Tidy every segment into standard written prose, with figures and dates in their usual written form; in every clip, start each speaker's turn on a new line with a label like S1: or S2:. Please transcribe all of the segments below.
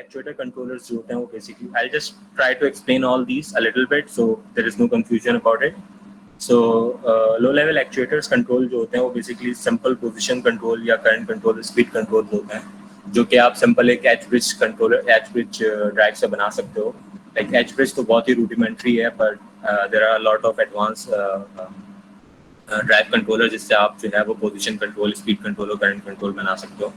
S1: actuator controllers जो होते हैं वो basically, I'll just try to explain all these a little bit so there is no confusion about it. So low level actuators control जो होते हैं वो basically simple position control या current control, speed control होते हैं जो कि आप simple एक edge bridge controller, edge bridge drive से बना सकते हो. Like edge bridge तो बहुत ही rudimentary है, but there are a lot of advanced drive controller जिससे आप जो है वो पोजीशन कंट्रोल, स्पीड कंट्रोल और करंट कंट्रोल बना सकते हो.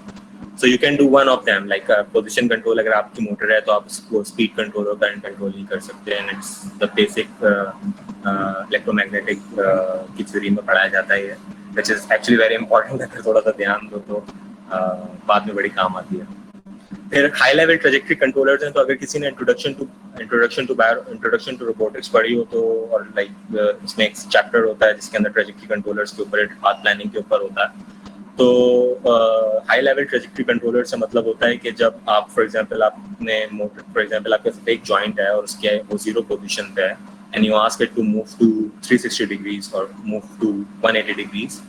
S1: सो you can do one of them. Like position control अगर आपकी मोटर है तो आप उसको स्पीड कंट्रोल और करंट कंट्रोल ही कर सकते हैं. इट्स द बेसिक इलेक्ट्रोमैग्नेटिक की थ्योरी में पढ़ाया जाता है, which is actually very important. अगर थोड़ा सा ध्यान दो तो बाद में बड़ी काम आती है. फिर हाई लेवल ट्रेजेक्टरी कंट्रोलर्स हैं. तो अगर किसी ने इंट्रोडक्शन टू रोबोटिक्स पढ़ी हो तो, और लाइक इसमें एक चैप्टर होता है जिसके अंदर ट्रेजेक्टरी कंट्रोलर्स के ऊपर, पाथ प्लानिंग के ऊपर होता है. तो हाई लेवल ट्रेजेक्टरी कंट्रोलर से मतलब होता है कि जब आप फॉर एग्जांपल आपने मोटर, फॉर एग्जांपल आपके साथ एक जॉइंट है और उसके वो जीरो पोजीशन पे है and you ask it to move to 360 degrees और मूव टू 180 डिग्रीज.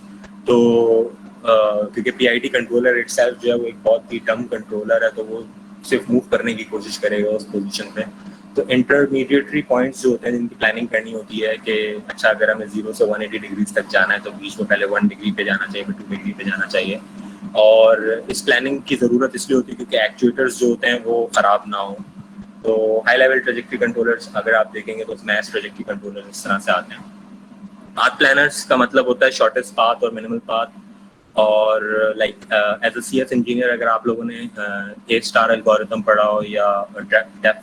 S1: तो क्योंकि पीआईडी कंट्रोलर इटसेल्फ जो है वो एक बहुत ही डम कंट्रोलर है, तो वो सिर्फ मूव करने की कोशिश करेगा उस पोजीशन पे. तो इंटरमीडिएटरी पॉइंट्स जो होते हैं जिनकी प्लानिंग करनी होती है कि अच्छा अगर हमें 0 से 180 डिग्रीज तक जाना है तो बीच में पहले 1 डिग्री पे जाना चाहिए, फिर 2 डिग्री पे जाना चाहिए. और इस प्लानिंग की ज़रूरत इसलिए होती है क्योंकि एक्चुएटर्स जो होते हैं वो ख़राब ना हो. तो हाई लेवल ट्रेजेक्टरी कंट्रोलर्स अगर आप देखेंगे तो मैस ट्रेजेक्टरी कंट्रोलर इस तरह से आते हैं. पाथ प्लानर्स का मतलब होता है शॉर्टेस्ट पाथ और मिनिमल पाथ. और like as a CS engineer अगर आप लोगों ने ए स्टार एल्गोरिथम पढ़ा हो या डेप्थ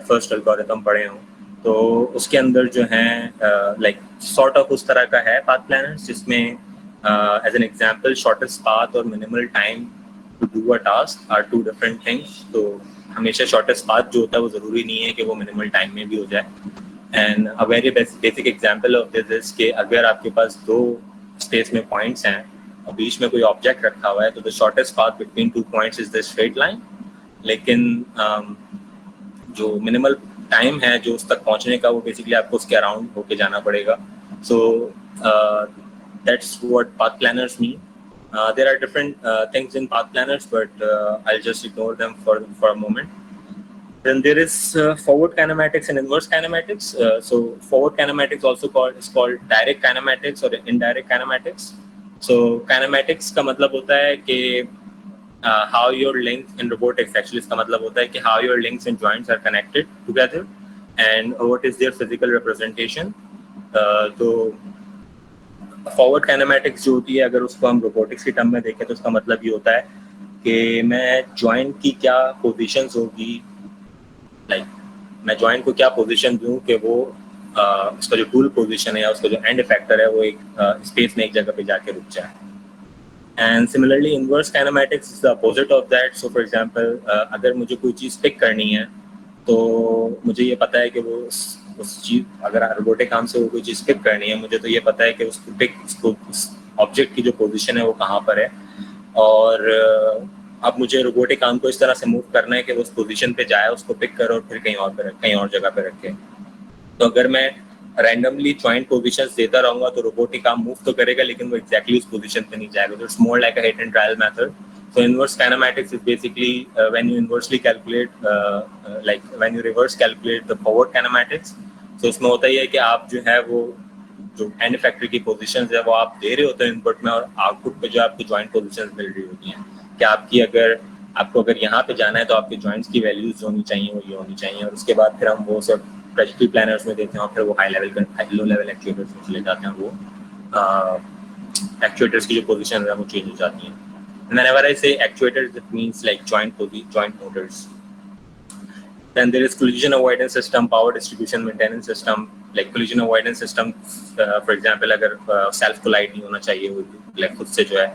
S1: फर्स्ट एल्गोरिथम पढ़े हो तो उसके अंदर जो है लाइक सॉर्ट ऑफ उस तरह का है पाथ प्लानर्स, जिसमें as an example shortest path और minimal time to do a task are two different things. तो हमेशा शॉर्टेस्ट पाथ जो होता है वो ज़रूरी नहीं है कि वो मिनिमल टाइम में भी हो जाए. And a very basic example of this is कि अगर आपके पास दो स्पेस में पॉइंट्स हैं और बीच में कोई ऑब्जेक्ट रखा हुआ है तो the shortest path between two points is the straight line. लेकिन जो मिनिमल टाइम है जो उस तक पहुंचने का वो बेसिकली आपको उसके अराउंड होके जाना पड़ेगा. So that's what path planners mean. There are different things in path planners, but I'll just ignore them for a moment. Then there is forward kinematics and inverse kinematics. So forward kinematics also called direct kinematics or indirect kinematics. So kinematics का मतलब होता है कि how your links in robotics actually इसका मतलब होता है कि how your links and joints are connected together and what is their physical representation. तो forward kinematics जो होती है अगर उसको हम robotics की टर्म में देखें तो उसका मतलब ये होता है कि मैं joint की क्या positions होगी, मैं जॉइंट को क्या पोजीशन दूं कि वो उसका जो टूल पोजीशन है या उसका जो एंड इफेक्टर है वो एक स्पेस में एक जगह पे जाके रुक जाए. And similarly inverse kinematics is the opposite of that. So for example अगर मुझे कोई चीज़ पिक करनी है तो मुझे ये पता है कि वो उस चीज़ अगर रोबोटिक काम से वो कोई चीज़ पिक करनी है मुझे तो ये पता है कि उसको उस ऑब्जेक्ट की जो पोजीशन है वो कहाँ पर है. और अब मुझे रोबोटिक आर्म को इस तरह से मूव करना है कि वो उस पोजीशन पे जाए, उसको पिक करे और फिर कहीं और जगह पे रखे. तो अगर मैं रैंडमली जॉइंट पोजीशंस देता रहूँगा तो रोबोटिक आर्म मूव तो करेगा लेकिन वो एग्जैक्टली उस पोजीशन पे नहीं जाएगा. तो it's more like a hit and trial method. So inverse kinematics is basically when you inversely calculate like when you reverse calculate the forward kinematics. तो उसमें होता ही है कि आप जो है वो जो एंड इफेक्टर की पोजीशंस है वो आप दे रहे होते हैं इनपुट में और आउटपुट पे जो आपको जॉइंट पोजीशंस मिल रही होती हैं कि आपको अगर यहाँ पे जाना है तो आपके जॉइंट्स की वैल्यूज जो होनी चाहिए वो ये होनी चाहिए. और उसके बाद फिर हम वो सब ट्रेजेक्टरी प्लानर्स में देते हैं और फिर वो लो लेवल एक्चुएटर्स में चले जाते हैं. वो एक्चुएटर्स की जो पोजीशन है वो चेंज हो जाती है. And whenever I say actuators, it means like joint motors. Then there is collision avoidance system, power distribution maintenance system. Like collision avoidance system, for example, अगर self collide नहीं होना चाहिए वो like खुद से जो है.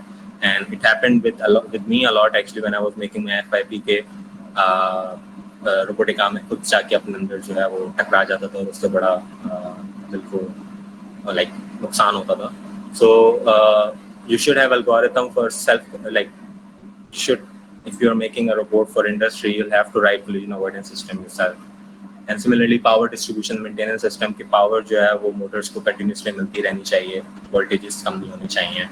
S1: And it happened with me a lot actually when I was making my FYP के रोबोटिक आर्म में खुद जाके अपने अंदर जो है वो टकरा जाता था और उससे बड़ा दिल को like नुकसान होता था. So you should have algorithm for if you're making a robot for industry, you'll have to write collision avoidance system yourself. And similarly, power distribution maintenance system की power जो है वो motors को continuously मिलती रहनी चाहिए, voltages कम नहीं होनी चाहिए.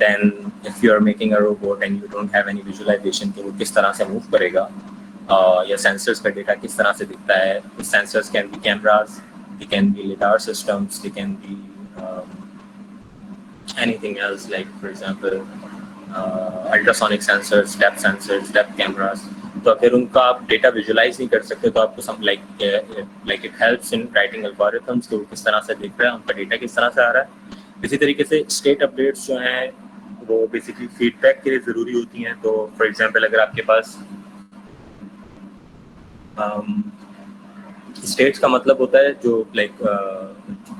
S1: then if you are making a robot and you don't have any visualization कि वो किस तरह से move करेगा या sensors का data किस तरह से दिखता है. Sensors can be cameras, they can be lidar systems, they can be anything else, like for example ultrasonic sensors, depth cameras. तो अगर उनका आप डेटा विजुलाइज नहीं कर सकते तो आपको some like it helps in writing algorithms कि वो किस तरह से दिख रहा है, उनका डेटा किस तरह से आ रहा है. इसी तरीके से स्टेट अपडेट्स जो हैं वो बेसिकली फीडबैक के लिए ज़रूरी होती हैं. तो फॉर एग्जांपल अगर आपके पास स्टेट्स का मतलब होता है जो लाइक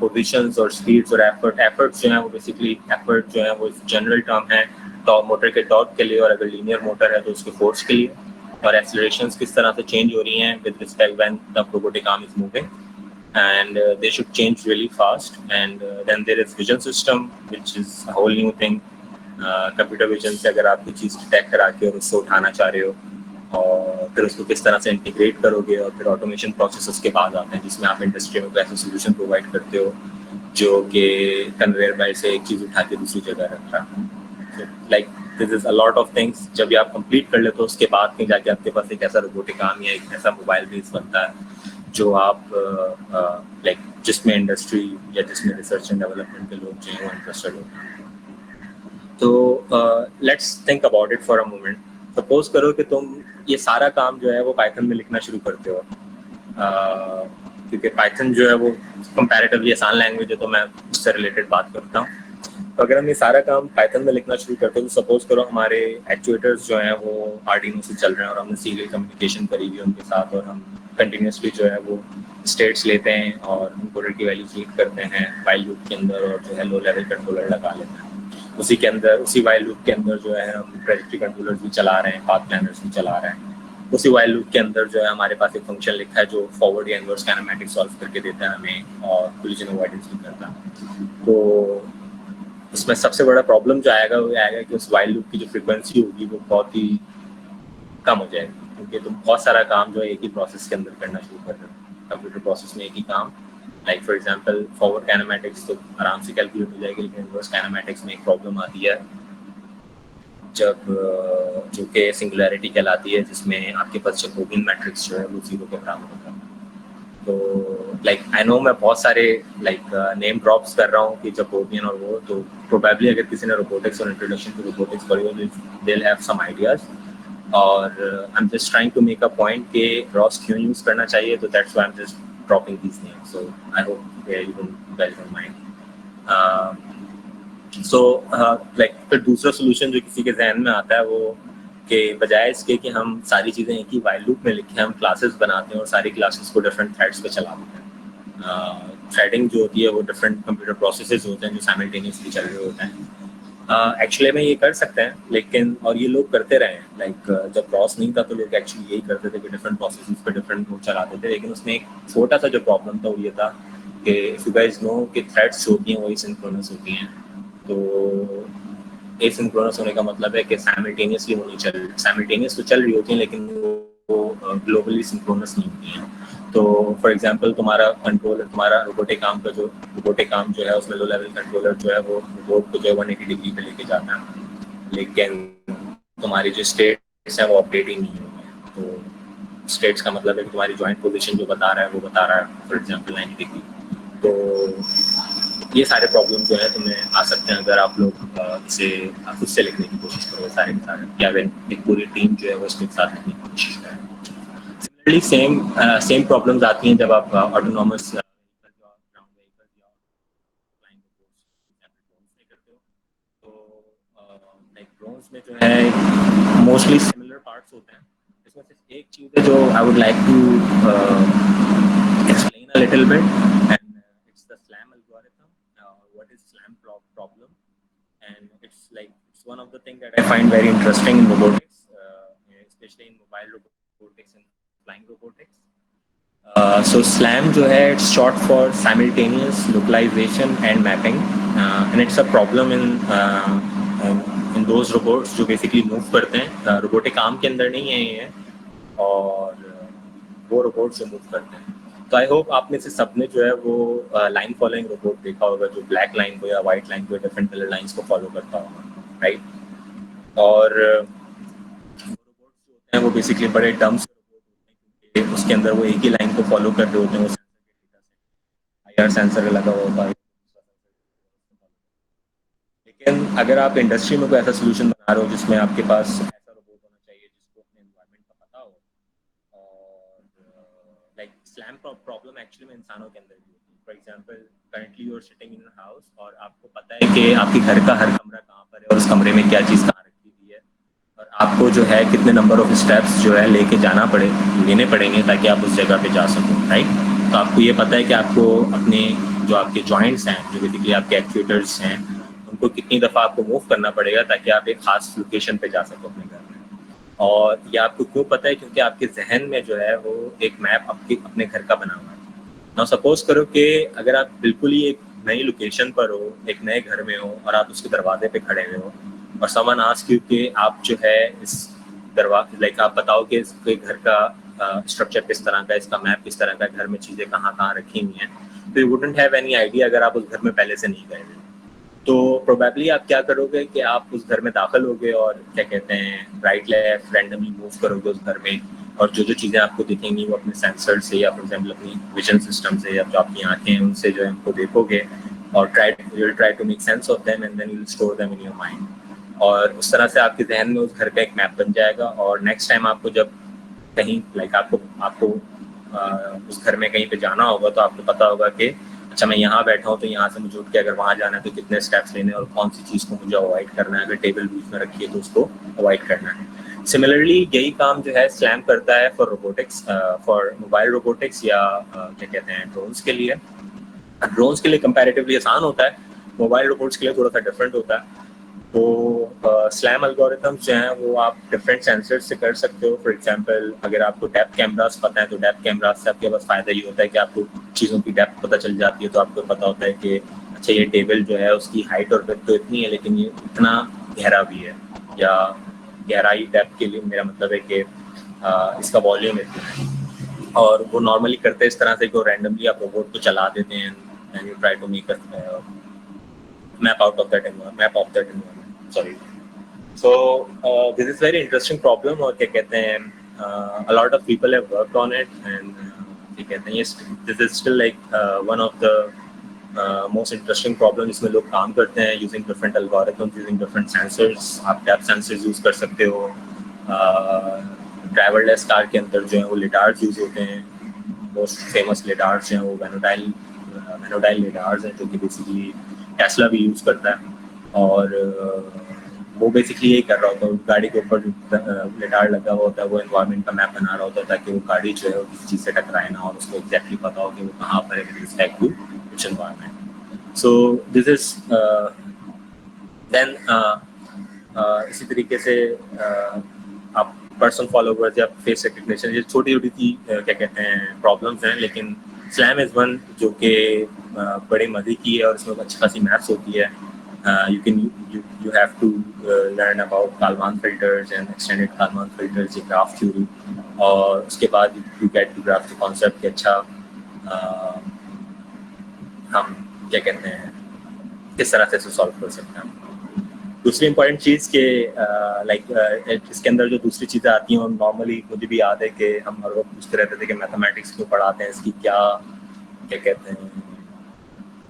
S1: पोजीशंस और स्पीड्स और एफर्ट्स जो हैं वो बेसिकली एफर्ट जो है वो जनरल टर्म है मोटर के टॉर्क के लिए, और अगर लीनियर मोटर है तो उसके फोर्स के लिए, और एक्सेलरेशंस किस तरह से चेंज हो रही हैं with respect when the robotic arm is moving, and they should change really fast. And then there is vision system, which is a whole new thing. Computer vision से अगर आप कोई चीज़ डिटेक्ट करा के और उससे उठाना चाह रहे हो और फिर उसको किस तरह से इंटीग्रेट करोगे, और फिर ऑटोमेशन प्रोसेस उसके बाद आते हैं जिसमें आप इंडस्ट्री में ऐसे सोल्यूशन प्रोवाइड करते हो जो कि कन्वेयर बेल्ट से एक चीज़ उठा के दूसरी जगह रख रहा है. Like this is a lot of things. जब आप कंप्लीट कर लेते हो उसके बाद कहीं जाके आपके पास एक ऐसा रोबोटिक आर्म या एक ऐसा मोबाइल बेस बनता है जो आप लाइक जिसमें इंडस्ट्री या जिसमें रिसर्च एंड डेवलपमेंट के लोग जो हैं वो इंटरेस्टेड हो. तो let's think about it for a moment. Suppose करो कि तुम ये सारा काम जो है वो पाइथन में लिखना शुरू करते हो, क्योंकि पाइथन जो है वो कंपैरेटिवली आसान लैंग्वेज है, तो मैं उससे रिलेटेड बात करता हूँ. तो अगर हम ये सारा काम पाइथन में लिखना शुरू करते हैं तो सपोज करो हमारे एक्चुएटर्स जो हैं वो आर्डिनो से चल रहे हैं और हमने सीरियल कम्युनिकेशन करी हुई उनके साथ, और हम कंटिन्यूसली जो है वो स्टेट्स लेते हैं और इनकोडर की वैल्यूज रीड करते हैं वाइल लूप के अंदर, और जो है लो लेवल कंट्रोलर लगा लेते हैं. उसी के अंदर, उसी वाइल लूप के अंदर जो है हम ट्रेजेक्टरी कंट्रोलर्स भी चला रहे हैं, पाथ प्लानर्स भी चला रहे हैं. उसी वाइल लूप के अंदर जो है हमारे पास एक फंक्शन लिखा है जो फॉरवर्ड या इनवर्स काइनेमैटिक्स सॉल्व करके देता है हमें और कोलिजन अवॉइडेंस भी करता है. तो उसमें सबसे बड़ा प्रॉब्लम जो आएगा वो आएगा कि उस वाइल लूप की जो फ्रीक्वेंसी होगी वो बहुत ही कम हो जाएगी, क्योंकि तुम बहुत सारा काम जो है एक ही प्रोसेस के अंदर करना शुरू कर रहे हो. कंप्यूटर प्रोसेस में एक ही काम, like for example forward kinematics तो आराम से कैलकुलेट हो जाएगी, लेकिन इनवर्स काइनेमैटिक्स में एक प्रॉब्लम आती है जब जो कि सिंगुलैरिटी कहलाती है, जिसमें आपके पास जैकोबियन मैट्रिक्स जो है वो जीरो के बराबर होता है. तो लाइक आई नो मैं बहुत सारे लाइक नेम ड्रॉप्स कर रहा हूँ कि जैकोबियन और वो, तो प्रोबेबली अगर किसी ने रोबोटिक्स और इंट्रोडक्शन टू रोबोटिक्स पढ़ी हो they will have some ideas. और I am just trying to make a point कि रॉस क्यों यूज़ करना चाहिए, तो that's why I am just dropping these names. So I hope you guys don't mind. So like फिर दूसरा solution जो किसी के जहन में आता है वो कि बजाय इसके कि हम सारी चीज़ें एक ही वाइल लूप में लिखें, हम क्लासेस बनाते हैं और सारी क्लासेस को डिफरेंट थ्रेड्स पे चलाते हैं. थ्रेडिंग जो होती है वो डिफरेंट कंप्यूटर प्रोसेसेस होते हैं जो साइमल्टेनियसली चल रहे होते हैं. एक्चुअली में ये कर सकते हैं, लेकिन और ये लोग करते रहे हैं. लाइक जब रॉस नहीं था तो लोग एक्चुअली यही करते थे कि डिफरेंट प्रोसेसेस पे डिफरेंट वो चलाते थे, लेकिन उसमें एक छोटा सा जो प्रॉब्लम था वो ये था कि इफ यू गाइस नो कि थ्रेड्स जो होती हैं वही सिंक्रोनस होती हैं. तो एसिंक्रोनस होने का मतलब है कि साइमल्टेनियसली वो नहीं साइमल्टेनियस तो चल रही होती हैं लेकिन वो ग्लोबली सिंक्रोनस नहीं होती हैं. तो फॉर एग्जांपल तुम्हारा कंट्रोलर, तुम्हारा रोबोटिक आर्म जो है उसमें लो लेवल कंट्रोलर जो है वो रोबोट को जो 180 डिग्री पे लेके जाता है, लेकिन तुम्हारी जो स्टेट्स हैं वो अपडेट ही नहीं होगी. तो स्टेट्स का मतलब है कि तुम्हारी जॉइंट पोजीशन जो बता रहा है वो बता रहा है फॉर एग्जांपल 90 डिग्री. तो ये सारे प्रॉब्लम जो है तुम्हें आ सकते हैं अगर आप लोग इसे खुद से लिखने की कोशिश करो सारे के सारे, या अगर एक पूरी टीम जो है वो इसके साथ लिखने की कोशिश करें. सिमिलरली सेम प्रॉब्लम्स आती हैं जब आप ऑटोनॉमस तो लाइक ड्रोन्स में जो है मोस्टली सिमिलर पार्ट्स होते हैं. इसमें सिर्फ एक चीज़ है जो I would like to explain a little bit, and it's the SLAM algorithm. What is SLAM problem? And it's one of the things that I find very interesting in robotics, especially in mobile robotics and flying robotics. So SLAM जो है it's short for simultaneous localization and mapping, and it's a problem in those robots जो basically move करते हैं. Robotic arm के अंदर नहीं है ये, और वो रोबोट से मूव करते हैं. तो आई होप आप में से सबने जो है वो लाइन फॉलोइंग रोबोट देखा होगा जो ब्लैक लाइन को या वाइट लाइन को डिफरेंट कलर लाइंस को फॉलो करता होगा. राइट। और रोबोट्स जो होते हैं वो बेसिकली बड़े डम्ब रोबोट होते हैं, क्योंकि उसके अंदर वो एक ही लाइन को फॉलो कर रहे होते हैं, वो सेंसर के डेटा से आईआर सेंसर लगा हुआ होता है। लेकिन अगर आप इंडस्ट्री में कोई ऐसा सोल्यूशन बना रहे हो जिसमें आपके पास ऐसा रोबोट होना चाहिए जिसको अपने एनवायरनमेंट का पता हो, और लाइक स्लैम प्रॉब्लम एक्चुअली में इंसानों के अंदर भी होती है। For example, currently you are sitting in house और आपको पता है कि आपके घर का हर कमरा कहाँ पर है और उस कमरे में क्या चीज़ कहाँ रखी हुई है, और आपको जो है कितने नंबर ऑफ स्टेप्स जो है लेके जाना लेने पड़ेंगे ताकि आप उस जगह पे जा सको, राइट। तो आपको ये पता है कि आपको अपने जो आपके जॉइंट्स हैं, जो बेसिकली आपके एक्चुएटर्स हैं, उनको कितनी दफ़ा आपको मूव करना पड़ेगा ताकि आप एक खास लोकेशन पे जा सको अपने घर में। और ये आपको क्यों पता है? क्योंकि आपके जहन में जो है वो एक मैप आपके अपने घर का बना हुआ है। नाउ सपोज करो कि अगर आप बिल्कुल ही एक नई लोकेशन पर हो, एक नए घर में हो और आप उसके दरवाजे पे खड़े हुए हो और समवन आस्क यू कि आप जो है इस दरवाजे लाइक आप बताओ कि इसके घर का स्ट्रक्चर किस तरह का, इसका मैप किस तरह का, घर में चीज़ें कहाँ कहाँ रखी हुई हैं, तो you wouldn't have any idea अगर आप उस घर में पहले से नहीं गए थे। तो प्रोबेबली आप क्या करोगे कि आप उस घर में दाखिल होगे और क्या कहते हैं राइट लेफ्ट रैंडमली मूव करोगे उस घर में, और जो जो चीज़ें आपको दिखेंगी वो अपने सेंसर से या फॉर एग्जांपल अपनी विजन सिस्टम से या जो आपकी आंखें हैं उनसे जो है उनको देखोगे और try to make sense of them and then you will store them in your mind. और उस तरह से आपके जहन में उस घर का एक मैप बन जाएगा, और नेक्स्ट टाइम आपको जब कहीं लाइक आपको आपको उस घर में कहीं पे जाना होगा तो आपको पता होगा कि अच्छा मैं यहाँ बैठा हूँ तो यहाँ से मुझे उठ के अगर वहाँ जाना है तो कितने स्टेप्स लेने हैं और कौन सी चीज़ को मुझे अवॉइड करना है, अगर टेबल बीच में रखी है तो उसको अवॉइड करना है। सिमिलरली यही काम जो है स्लैम करता है for robotics, for mobile robotics या क्या कहते हैं ड्रोन्स के लिए। ड्रोन्स के लिए कंपैरेटिवली आसान होता है, मोबाइल रोबोट्स के लिए थोड़ा सा डिफरेंट होता है। तो स्लैम एल्गोरिथम्स जो हैं वो आप डिफरेंट सेंसर से कर सकते हो। फॉर एग्जांपल अगर आपको डेप्थ कैमरास पता है तो डेप्थ कैमरास से आपके पास फ़ायदा ये होता है कि आपको चीज़ों की डेप्थ पता चल जाती है, तो आपको पता होता है कि अच्छा ये टेबल जो है उसकी हाइट और विड्थ तो इतनी है लेकिन ये इतना गहरा भी है, या गहराई डेप्थ के लिए मेरा मतलब है कि इसका वॉल्यूम इतना है। और वो नॉर्मली करते हैं इस तरह से कि रैंडमली आप रोबोट को चला देते हैं and you try to make map out of that environment, map of that environment. Sorry. So this is very interesting problem और क्या कहते हैं a lot of people have worked on it and क्या कहते हैं yes, this is still like one of the most interesting problem जिसमें लोग काम करते हैं using different algorithms, using different sensors। आप depth sensors use कर सकते हो, ड्राइवरलेस कार के अंदर जो है वो लिडार्स यूज होते हैं। मोस्ट फेमस लिडार्स हैं वो वेनोडाइल लिडार्स हैं जो कि बेसिकली टेस्ला भी यूज़ करता है। और वो बेसिकली यही कर रहा होता है, उस गाड़ी के ऊपर लिडार लगा हुआ होता है, वो एनवायरनमेंट का मैप बना रहा होता है ताकि वो गाड़ी जो है वो किसी चीज़ से टकराए ना और उसको एग्जैक्टली पता हो कि वो कहाँ पर है with respect to which environment. So this is then इसी तरीके से आप पर्सन फॉलोवर्स या फेस रिकग्निशन, ये छोटी छोटी सी क्या कहते हैं प्रॉब्लम्स हैं, लेकिन स्लैम इज़ वन जो कि बड़े मज़े की है और इसमें अच्छी खासी मैथ्स होती है। You have to learn about Kalman filters and extended Kalman filters, ये graph theory, और उसके बाद you get to graph the concept कि अच्छा हम क्या कहते हैं किस तरह से इसे सॉल्व कर सकते हैं। दूसरी इंपॉर्टेंट चीज़ कि लाइक इसके अंदर जो दूसरी चीज़ें आती हैं और नॉर्मली मुझे भी याद है कि हम हर वक्त पूछते रहते थे कि मैथमेटिक्स क्यों पढ़ाते हैं, इसकी क्या क्या कहते हैं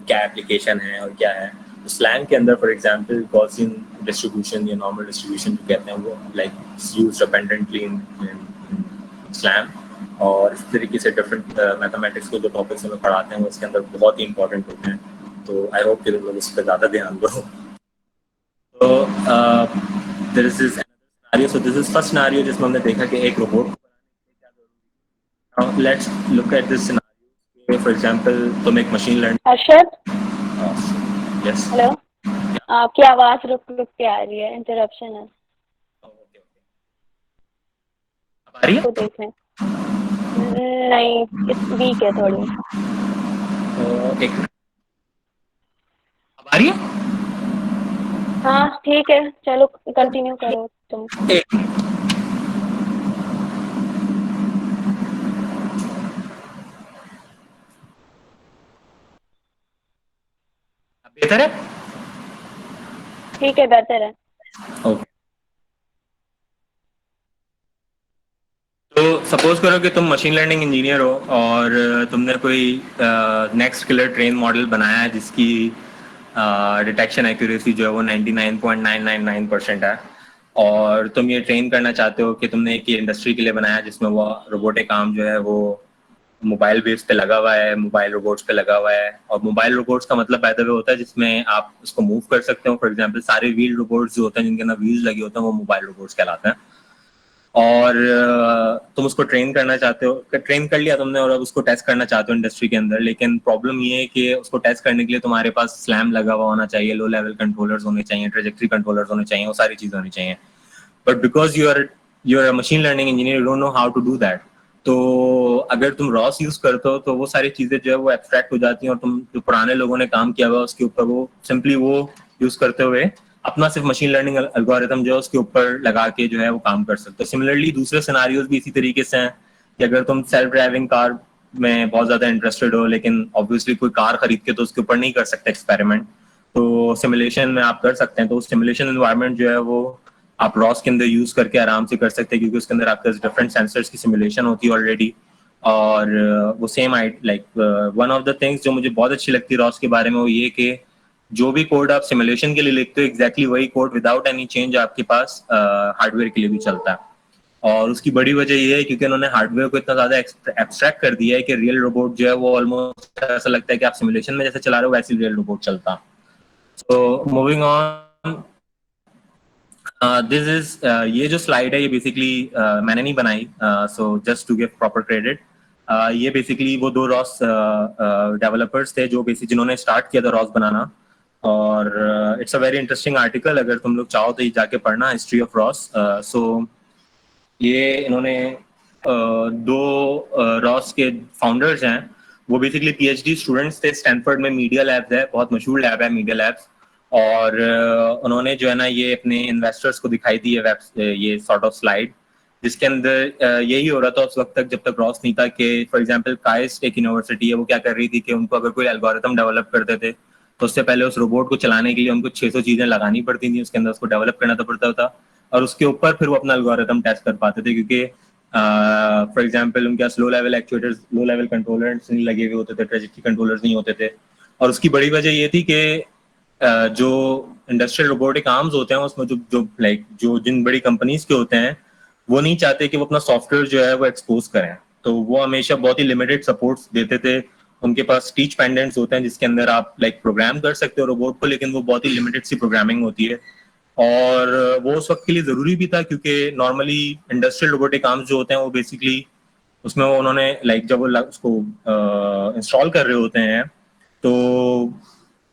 S1: क्या एप्लीकेशन है और क्या है। तो स्लैंग के अंदर फॉर एग्जांपल गॉसियन डिस्ट्रीब्यूशन या नॉर्मल डिस्ट्रीब्यूशन जो कहते हैं वो लाइक यूज्ड अबंडेंटली इन स्लैंग, और इस तरीके से डिफरेंट मैथमेटिक्स के जो टॉपिक्स हमें पढ़ाते हैं वो इसके अंदर बहुत ही इंपॉर्टेंट होते हैं। तो आई होप कि तुम लोग इस पर ज़्यादा ध्यान दो। तो this is scenario, so this is first scenario जिसमें हमने देखा कि एक रोबोट को let's look at this scenario. For example तुम एक machine learning
S2: Arshad,
S1: yes
S2: hello, आपकी आवाज रुक रुक के आ रही है, इंटरप्शन है।
S1: अब आ रही है?
S2: तो देख लें। नहीं, वीक है थोड़ी।
S1: एक अब आ रही है?
S2: हाँ ठीक है, चलो कंटिन्यू करो तुम।
S1: एक अब बेहतर है?
S2: ठीक है, बेहतर है।
S1: ओके, तो सपोज करो कि तुम मशीन लर्निंग इंजीनियर हो और तुमने कोई नेक्स्ट किलर ट्रेन मॉडल बनाया है जिसकी डिटेक्शन एक्यूरेसी जो है वो 99.999% है, और तुम ये ट्रेन करना चाहते हो कि तुमने एक इंडस्ट्री के लिए बनाया जिसमें वो रोबोटिक आर्म जो है वो मोबाइल बेस पे लगा हुआ है, मोबाइल रोबोट्स पे लगा हुआ है। और मोबाइल रोबोट्स का मतलब बाय द वे होता है जिसमें आप उसको मूव कर सकते हो। फॉर एग्जांपल सारे व्हील रोबोट्स जो होते हैं जिनके अंदर व्हील्स लगे होते हैं वो मोबाइल रोबोट्स कहलाते हैं। और तुम उसको ट्रेन करना चाहते हो, ट्रेन कर लिया तुमने और अब उसको टेस्ट करना चाहते हो इंडस्ट्री के अंदर, लेकिन प्रॉब्लम ये है कि उसको टेस्ट करने के लिए तुम्हारे पास स्लैम लगा हुआ होना चाहिए, लो लेवल कंट्रोलर्स होने चाहिए, ट्रेजेक्टरी कंट्रोलर्स होने चाहिए, वो सारी चीजें होनी चाहिए। But because you are machine learning engineer, you don't know how to do that. तो अगर तुम रॉस यूज करते हो तो वो सारी चीजें जो है वो एब्स्ट्रैक्ट हो जाती हैं, और तुम जो पुराने लोगों ने काम किया हुआ उसके ऊपर वो सिंपली वो यूज करते हुए अपना सिर्फ मशीन लर्निंग एल्गोरिथम जो है उसके ऊपर लगा के जो है वो काम कर सकते हो। सिमिलरली दूसरे सिनारियोज भी इसी तरीके से हैं कि अगर तुम सेल्फ ड्राइविंग कार में बहुत ज्यादा इंटरेस्टेड हो, लेकिन ऑब्वियसली कोई कार खरीद के तो उसके ऊपर नहीं कर सकते एक्सपेरिमेंट, तो सिमुलेशन में आप कर सकते हैं। तो सिमुलेशन एनवायरनमेंट जो है वो आप रॉस के अंदर यूज करके आराम से कर सकते हैं, क्योंकि उसके अंदर आपके डिफरेंट सेंसर्स की सिमुलेशन होती है ऑलरेडी। और वो same like one of the things जो मुझे बहुत अच्छी लगती है रॉस के बारे में वो ये कि जो भी कोड आप सिमुलेशन के लिए लिखते हो एग्जैक्टली वही कोड विदाउट एनी चेंज आपके पास हार्डवेयर के लिए भी चलता है। और उसकी बड़ी वजह ये है क्योंकि उन्होंने हार्डवेयर को इतना ज्यादा एब्स्ट्रैक्ट कर दिया है कि रियल रोबोट जो है वो ऑलमोस्ट ऐसा लगता है कि आप सिमुलेशन में जैसे चला रहे हो वैसे रियल रोबोट चलता। So moving on, this is ये जो स्लाइड है ये बेसिकली मैंने नहीं बनाई, so just to give proper credit. ये बेसिकली वो दो रॉस डेवलपर्स थे जो बेसिकली जिन्होंने स्टार्ट किया था रॉस बनाना। और it's a very interesting article, अगर तुम लोग चाहो तो ये जाके पढ़ना, हिस्ट्री ऑफ रॉस। सो ये इन्होंने दो रॉस के फाउंडर्स हैं, वो बेसिकली पीएचडी स्टूडेंट्स थे। स्टैनफोर्ड में मीडिया लैब्स है, बहुत मशहूर लैब है मीडिया लैब्स। और उन्होंने जो है ना ये अपने इन्वेस्टर्स को दिखाई दी है ये सॉर्ट ऑफ स्लाइड, जिसके अंदर यही हो रहा था उस वक्त तक जब तक रॉस नहीं था कि फॉर एग्जांपल काइस्ट एक यूनिवर्सिटी है, वो क्या कर रही थी कि उनको अगर कोई एल्गोरिथम डेवलप करते थे तो उससे पहले उस रोबोट को चलाने के लिए उनको 600 चीजें लगानी पड़ती थी, उसके अंदर उसको डेवलप करना तो पड़ता था, और उसके ऊपर फिर वो अपना एल्गोरिथम टेस्ट कर पाते थे। क्योंकि फॉर एग्जांपल उनके पास low level actuators, low level controllers नहीं लगे हुए होते थे, ट्रेजेक्टरी कंट्रोलर्स नहीं होते थे। और उसकी बड़ी वजह ये थी कि जो इंडस्ट्रियल रोबोटिक आर्म्स होते हैं उसमें जो जिन बड़ी कंपनीज के होते हैं वो नहीं चाहते कि वो अपना सॉफ्टवेयर जो है वो एक्सपोज करें, तो वो हमेशा बहुत ही लिमिटेड सपोर्ट्स देते थे। उनके पास टीच पेंडेंट्स होते हैं जिसके अंदर आप प्रोग्राम कर सकते हो रोबोट को, लेकिन वो बहुत ही लिमिटेड सी प्रोग्रामिंग होती है। और वो उस वक्त के लिए जरूरी भी था क्योंकि नॉर्मली इंडस्ट्रियल रोबोटिक आर्म्स जो होते हैं वो बेसिकली उसमें वो उन्होंने जब वो उसको इंस्टॉल कर रहे होते हैं तो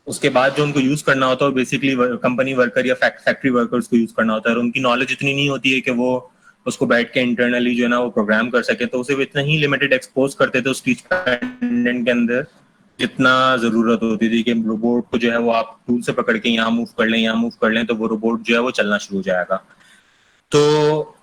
S1: उसके बाद जो उनको यूज करना होता है बेसिकली कंपनी वर्कर या फैक्ट्री वर्कर्स को यूज करना होता है, और उनकी नॉलेज इतनी नहीं होती है कि वो उसको बैठ के इंटरनली जो है ना वो प्रोग्राम कर सके, तो उसे इतना ही लिमिटेड एक्सपोज करते थे उस टीच पेंडेंट के अंदर जितना जरूरत होती थी कि रोबोट को जो है वो आप टूल से पकड़ के यहाँ मूव कर लें, यहाँ मूव कर लें तो वो रोबोट जो है वो चलना शुरू हो जाएगा। तो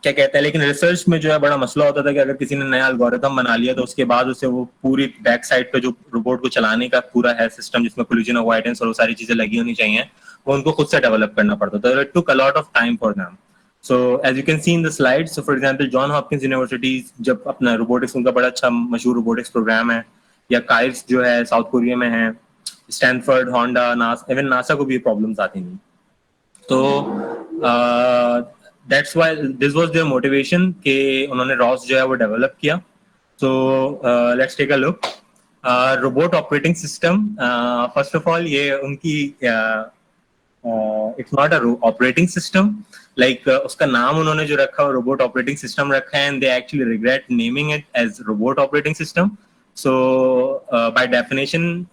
S1: क्या कहते हैं, लेकिन रिसर्च में जो है बड़ा मसला होता था कि अगर किसी ने नया एल्गोरिथम बना लिया तो उसके बाद उसे वो पूरी बैक साइड पे जो रोबोट को चलाने का पूरा है सिस्टम जिसमें कोलिजन अवॉइडेंस और वो सारी चीजें लगी होनी चाहिए वो उनको खुद से डेवलप करना पड़ता था। It took a lot of time for them. So as you can see in the slide, so for example John Hopkins University जब अपना रोबोटिक्स, उनका बड़ा अच्छा मशहूर रोबोटिक्स प्रोग्राम है, या काइट्स जो है साउथ कोरिया में है, Stanford, Honda, NASA, even NASA को भी प्रॉब्लम्स आती नहीं। तो that's why this was their motivation कि उन्होंने रॉस जो है वो डेवलप किया। So let's take a look robot operating system. First of all ये उनकी it's not a operating system, उसका नाम उन्होंने जो रखा है रोबोट ऑपरेटिंग सिस्टम रखा है, and they actually regret naming it as robot operating system. So by definition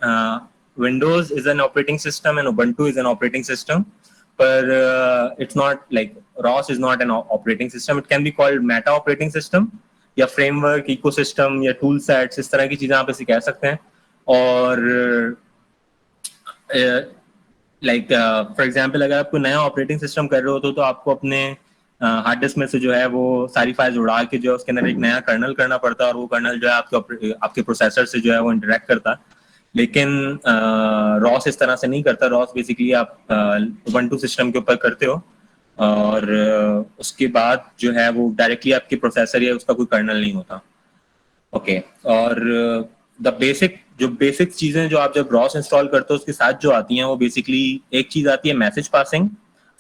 S1: Windows is an operating system and Ubuntu is an operating system, पर it's not like ROS is not an operating system. It can be called meta operating system या framework, ecosystem या tool sets, इस तरह की चीजें आप इसे कह सकते हैं। और फॉर एग्जांपल अगर आप कोई नया ऑपरेटिंग सिस्टम कर रहे हो तो आपको अपने हार्ड डिस्क में से जो है वो सारी फाइल्स उड़ा के जो है उसके अंदर एक नया कर्नल करना पड़ता है, और वो कर्नल जो है आपके प्रोसेसर से जो है वो इंटरेक्ट करता है। लेकिन रॉस इस तरह से नहीं करता। रॉस बेसिकली आप उबंटू सिस्टम के ऊपर करते हो और उसके बाद जो है वो डायरेक्टली आपके प्रोसेसर या उसका कोई कर्नल नहीं होता। ओके और द बेसिक चीजें जो आप जब रॉस इंस्टॉल करते हो उसके साथ जो आती हैं वो बेसिकली एक चीज आती है message passing.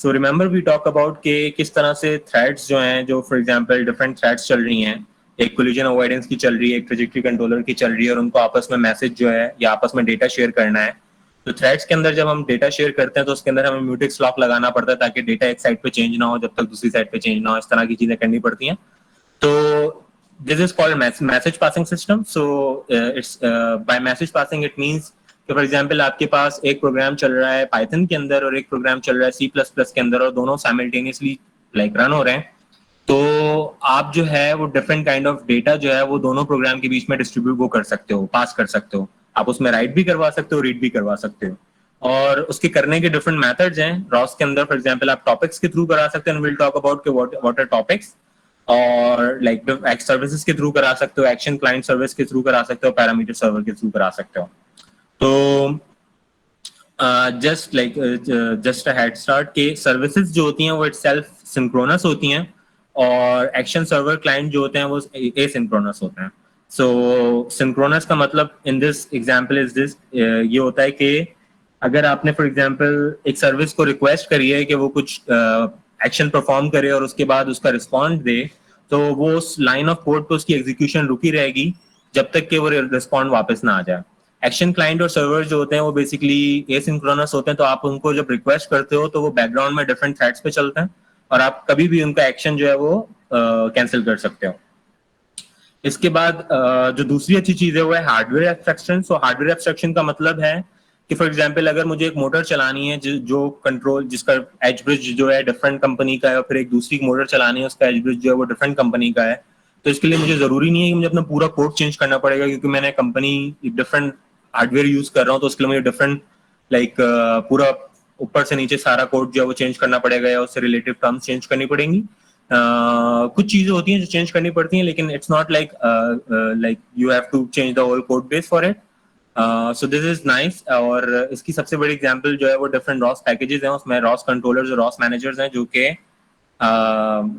S1: So remember we talk about के किस तरह से थ्रेड्स जो हैं, जो फॉर एग्जांपल डिफरेंट थ्रेड्स चल रही हैं, एक कोलिजन अवॉइडेंस की चल रही है, एक ट्रेजेक्टरी कंट्रोलर की चल रही है, और उनको आपस में मैसेज जो है या आपस में डेटा शेयर करना है। तो थ्रेड्स के अंदर जब हम डेटा शेयर करते हैं तो उसके अंदर हमें म्यूटेक्स लॉक लगाना पड़ता है ताकि डेटा एक साइड पे चेंज ना हो जब तक दूसरी साइड पे चेंज ना हो, इस तरह की चीजें करनी पड़ती हैं। तो this is called message passing system. So it's by message passing it means कि फॉर एग्जाम्पल आपके पास एक प्रोग्राम चल रहा है पाइथन के अंदर और एक प्रोग्राम चल रहा है C++ के अंदर और दोनों साइमल्टेनियसली लाइक रन हो रहे हैं। तो आप जो है वो डिफरेंट काइंड ऑफ डेटा जो है वो दोनों प्रोग्राम के बीच में डिस्ट्रीब्यूट वो कर सकते हो, पास कर सकते हो। आप उसमें राइट भी करवा सकते हो, रीड भी करवा सकते हो, और उसके करने के डिफरेंट मेथड्स हैं रॉस के अंदर। फॉर एग्जाम्पल आप टॉपिक्स के थ्रू करा सकते हैं, will talk about what are topics, और लाइक सर्विसेज के थ्रू करा सकते हो, एक्शन क्लाइंट सर्विस के थ्रू करा सकते हो, पैरामीटर सर्वर के थ्रू करा सकते हो। तो जस्ट अ हेड स्टार्ट के सर्विसेज जो होती हैं वो इटसेल्फ सिंक्रोनस होती हैं, और एक्शन सर्वर क्लाइंट जो होते हैं वो एसिंक्रोनस होते हैं। सो सिंक्रोनस का मतलब in this example is this, ये होता है कि अगर आपने फॉर एग्जांपल एक सर्विस को रिक्वेस्ट करी है कि वो कुछ एक्शन परफॉर्म करे और उसके बाद उसका रिस्पॉन्ड दे, तो वो उस लाइन ऑफ कोड पे उसकी एग्जीक्यूशन रुकी रहेगी जब तक कि वो रिस्पॉन्ड वापस ना आ जाए। एक्शन क्लाइंट और सर्वर जो होते हैं वो बेसिकली एसिंक्रोनस होते हैं, तो आप उनको जब रिक्वेस्ट करते हो तो वो बैकग्राउंड में डिफरेंट थ्रेड्स पे चलते हैं और आप कभी भी उनका एक्शन जो है वो कैंसिल कर सकते हो। इसके बाद जो दूसरी अच्छी चीज है वो है हार्डवेयर एब्स्ट्रक्शन। सो हार्डवेयर एब्स्ट्रक्शन का मतलब है कि फॉर एग्जांपल अगर मुझे एक मोटर चलानी है जो कंट्रोल जिसका एज ब्रिज जो है डिफरेंट कंपनी का है, और फिर एक दूसरी मोटर चलानी है उसका एज ब्रिज जो है वो डिफरेंट कंपनी का है, तो इसके लिए मुझे जरूरी नहीं है कि मुझे अपना पूरा कोड चेंज करना पड़ेगा, क्योंकि मैंने कंपनी डिफरेंट हार्डवेयर यूज कर रहा हूँ, तो उसके लिए मुझे डिफरेंट लाइक पूरा ऊपर से नीचे सारा कोड जो है वो चेंज करना पड़ेगा या उससे रिलेटिव टर्म्स चेंज करनी पड़ेंगी। कुछ चीजें होती हैं जो चेंज करनी पड़ती हैं, लेकिन it's not like you have to change the whole code base for it. So this is nice. और इसकी सबसे बड़ी एग्जांपल जो है वो डिफरेंट रॉस पैकेजेस हैं, उसमें रॉस कंट्रोलर्स और रॉस मैनेजर्स हैं, जो कि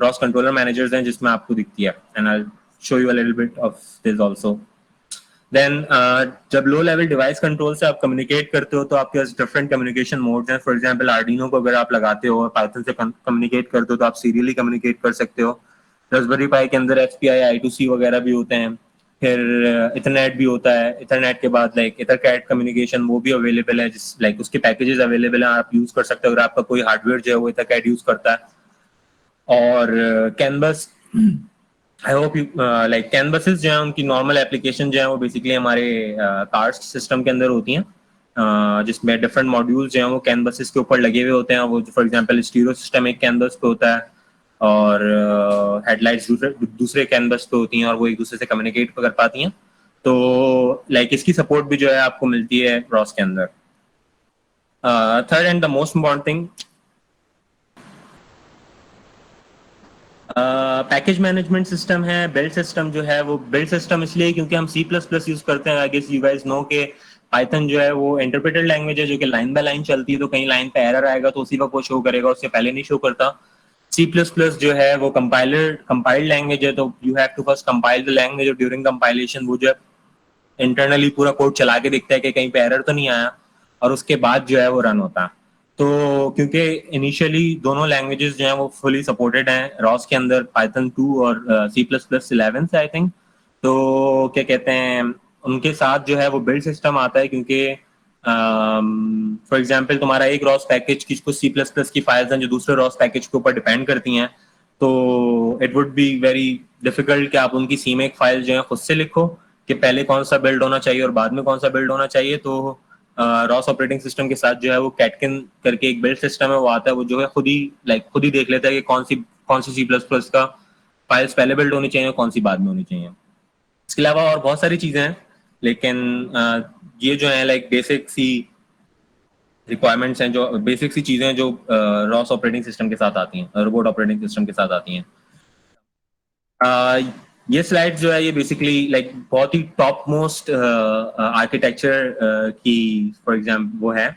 S1: रॉस कंट्रोलर मैनेजर्स हैं जिसमें आपको दिखती है, and I show you a little bit of this also. Then जब लो लेवल डिवाइस कंट्रोल से आप कम्युनिकेट करते हो तो आपके पास डिफरेंट कम्युनिकेशन मोड्स हैं। फॉर एग्जांपल आर्डिनो को अगर आप लगाते हो और पाइथन से कम्युनिकेट करते हो तो आप सीरियली कम्युनिकेट कर सकते हो। रास्पबेरी पाई के अंदर एफपीआई I2C वगैरह भी होते हैं, फिर इथरनेट भी होता है। इथरनेट के बाद लाइक इथरकैट कम्युनिकेशन वो भी अवेलेबल है, जिस लाइक उसके पैकेजेस अवेलेबल हैं, आप यूज कर सकते हो अगर आपका कोई हार्डवेयर जो है वो इथरकैट यूज करता है। और canvas, I hope you like canvases जो है उनकी नॉर्मल एप्लीकेशन जो है वो बेसिकली हमारे कार्स सिस्टम के अंदर होती हैं, जिसमें डिफरेंट मॉड्यूल्स जो हैं वो कैनवसेस के ऊपर लगे हुए होते हैं। वो फॉर एग्जांपल स्टीरियो सिस्टम एक कैनवस पे होता है और हेडलाइट्स दूसरे कैनवस पे होती हैं और वो एक दूसरे से कम्युनिकेट कर पाती हैं। तो लाइक इसकी सपोर्ट भी जो है आपको मिलती है रॉस के अंदर। Third and the most important thing, package management system है। बिल्ड सिस्टम जो है वो बिल्ड सिस्टम इसलिए क्योंकि हम C++ यूज करते हैं। I guess you guys know के पाइथन जो है वो इंटरप्रेटेड लैंग्वेज है जो कि लाइन बाय लाइन चलती है, तो कहीं लाइन पे एरर आएगा तो उसी वक्त वो शो करेगा, उससे पहले नहीं शो करता। C++ जो है वो कंपाइल्ड लैंग्वेज है, तो you have to first compile the language, और ड्यूरिंग कंपाइलेशन वो जो है इंटरनली पूरा कोड चला के देखता है कि कहीं पे एरर तो नहीं आया, और उसके बाद जो है वो रन होता है। तो क्योंकि इनिशियली दोनों लैंग्वेजेस जो हैं वो फुली सपोर्टेड हैं रॉस के अंदर, पाइथन 2 और C++11 से आई थिंक, तो क्या कहते हैं उनके साथ जो है वो बिल्ड सिस्टम आता है, क्योंकि फॉर एग्जांपल तुम्हारा एक रॉस पैकेज की कुछ C++ की फाइल्स हैं जो दूसरे रॉस पैकेज के ऊपर डिपेंड करती हैं, तो it would be very difficult कि आप उनकी सीमेक फाइल जो है खुद से लिखो कि पहले कौन सा बिल्ड होना चाहिए और बाद में कौन सा बिल्ड होना चाहिए। तो रॉस ऑपरेटिंग सिस्टम के साथ जो है वो कैटकिन करके एक बिल्ड सिस्टम है वो आता है, वो जो है खुद ही देख लेता है कि कौन सी C++ का फाइल्स पहले बिल्ड होनी चाहिए और कौन सी बाद में होनी चाहिए। इसके अलावा और बहुत सारी चीजें हैं, लेकिन ये जो है लाइक बेसिक सी रिक्वायरमेंट्स हैं, जो बेसिक सी चीजें हैं जो रॉस ऑपरेटिंग सिस्टम के साथ आती हैं, रोबोट ऑपरेटिंग सिस्टम के साथ आती हैं। ये स्लाइड जो है ये बेसिकली लाइक बहुत ही टॉप मोस्ट आर्किटेक्चर की फॉर एग्जाम्पल वो है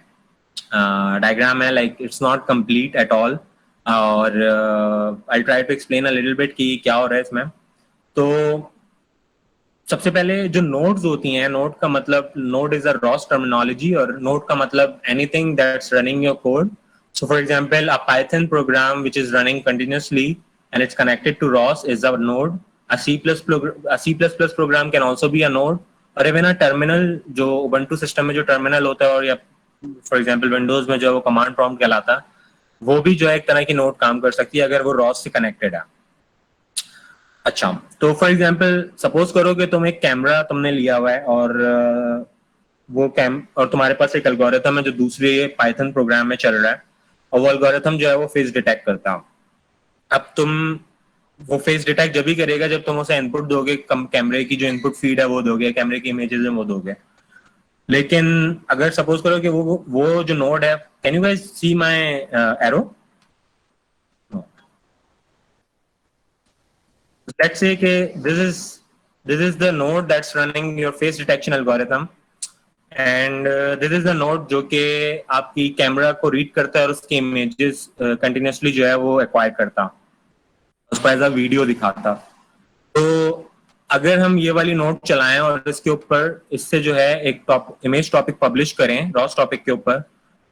S1: डायग्राम है, like it's not complete at all, और I try to explain a little bit कि क्या हो रहा है इसमें। तो सबसे पहले जो नोड्स होती हैं, नोड का मतलब, node is a Ross terminology, और नोड का मतलब anything that's running your code. So for example, a Python program which is running continuously and it's connected to ROS is a node. A C++ program can also be a node. और even a terminal, जो Ubuntu system में जो terminal होता है, और या for example Windows में जो है वो command prompt कहलाता है, वो भी जो है एक तरह की नोड काम कर सकती है अगर वो ROS से कनेक्टेड है. अच्छा, तो फॉर एग्जांपल सपोज करो कि तुम एक कैमरा तुमने लिया हुआ है, और वो और तुम्हारे पास एक एल्गोरिथम है जो दूसरे पाइथन प्रोग्राम में चल रहा है, और वो एल्गोरिथम जो है वो फेस डिटेक्ट करता है. अब तुम वो फेस डिटेक्ट जब भी करेगा जब तुम उसे इनपुट दोगे, कैमरे की जो इनपुट फीड है वो दोगे, कैमरे की इमेजेस है वो दोगे. लेकिन अगर सपोज करो कि वो जो नोड है, can you guys see my arrow? Let's say कि this is the node that's running your face detection algorithm, and this is the node जो कि आपकी कैमरा को रीड करता है और उसकी इमेजेस कंटिन्यूसली जो है वो एक्वायर करता, उसको एज अ वीडियो दिखाता. तो अगर हम ये वाली नोड चलाएं और इसके ऊपर इससे जो है एक इमेज टॉपिक पब्लिश करें रॉस टॉपिक के ऊपर,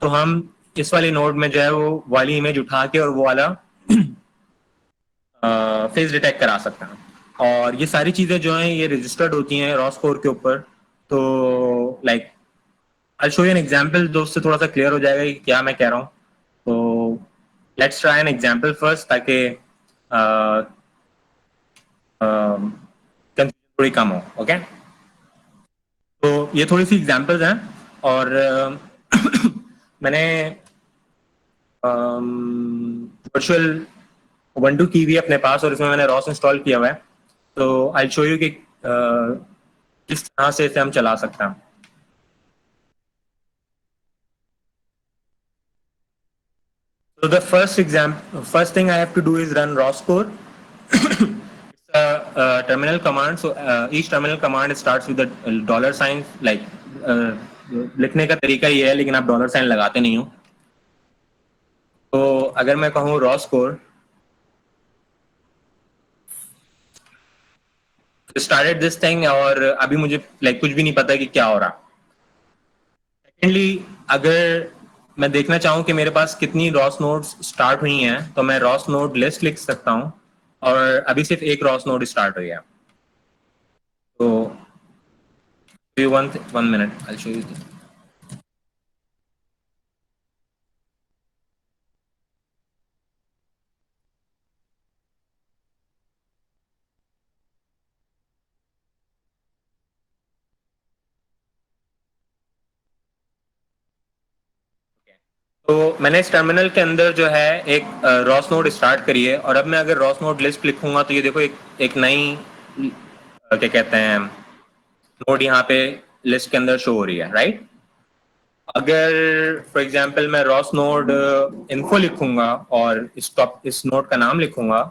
S1: तो हम इस वाली नोड में जो है वो वाली इमेज उठा के और वो वाला फेस डिटेक्ट करा सकते हैं. और ये सारी चीजें जो हैं ये रजिस्टर्ड होती हैं रॉ स्कोर के ऊपर. तो like I show you an example, तो उससे थोड़ा सा क्लियर हो जाएगा कि क्या मैं कह रहा हूँ. तो let's try an example first, ताकि कंफ्यूजन थोड़ी कम हो. ओके, तो ये थोड़ी सी एग्जांपल्स हैं, और मैंने वर्चुअल उबंटू की भी अपने पास, और इसमें मैंने रॉस इंस्टॉल किया हुआ है. तो आई शो यू कि किस तरह से इसे हम चला सकते हैं. So the first thing I have to do is run roscore. It's a terminal command. So each terminal command starts with a dollar sign. Like लिखने का तरीका ये है, लेकिन आप डॉलर साइन लगाते नहीं हो. तो अगर मैं कहूँ roscore, started this thing, और अभी मुझे कुछ भी नहीं पता कि क्या हो रहा. सेकेंडली, अगर मैं देखना चाहूँ कि मेरे पास कितनी रॉस नोड्स स्टार्ट हुई हैं, तो मैं रॉस नोड लिस्ट लिख सकता हूँ, और अभी सिर्फ एक रॉस नोड स्टार्ट हुई है. तो one minute, I show you. तो मैंने इस टर्मिनल के अंदर जो है एक रॉस नोड स्टार्ट करी है, और अब मैं अगर रॉस नोड लिस्ट लिखूंगा तो ये देखो एक नई क्या कहते हैं नोड यहाँ पे लिस्ट के अंदर शो हो रही है, राइट. अगर फॉर एग्जांपल मैं रॉस नोड इन्फो लिखूंगा और इस नोड का नाम लिखूंगा,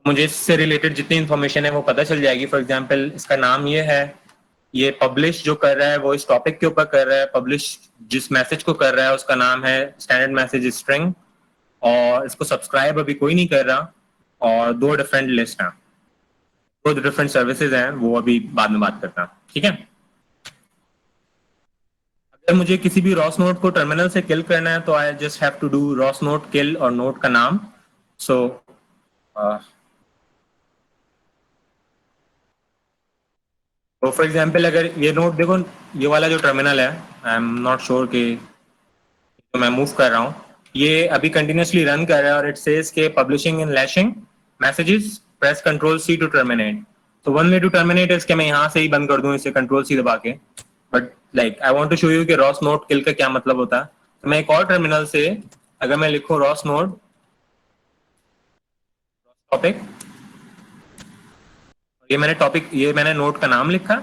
S1: मुझे इससे रिलेटेड जितनी इन्फॉर्मेशन है वो पता चल जाएगी. फॉर एग्जांपल इसका नाम ये है, ये पब्लिश जो कर रहा है वो इस टॉपिक के ऊपर कर रहा है. पब्लिश जिस मैसेज को कर रहा है उसका नाम है स्टैंडर्ड मैसेज स्ट्रिंग, और इसको सब्सक्राइब अभी कोई नहीं कर रहा. और दो डिफरेंट लिस्ट हैं, दो डिफरेंट सर्विसेज हैं, वो अभी बाद में बात करता. ठीक है. अगर मुझे किसी भी रॉस नोड को टर्मिनल से किल करना है तो I just have to do ROS node kill और नोड का नाम. सो तो फॉर एग्जांपल अगर ये नोड देखो, ये वाला जो टर्मिनल है, आई एम नॉट श्योर कि तो मैं मूव कर रहा हूँ, ये अभी कंटिन्यूसली रन कर रहा है, और इट सेज के publishing in lashing messages, press control C to terminate. तो वन वे टू टर्मिनेट इसके मैं यहाँ से ही बंद कर दूं इसे कंट्रोल सी दबा के. But I want to show you कि रॉस नोड किल का क्या मतलब होता है. तो मैं एक और टर्मिनल से अगर मैं लिखूं रॉस नोड टॉपिक, ये मैंने नोड का नाम लिखा,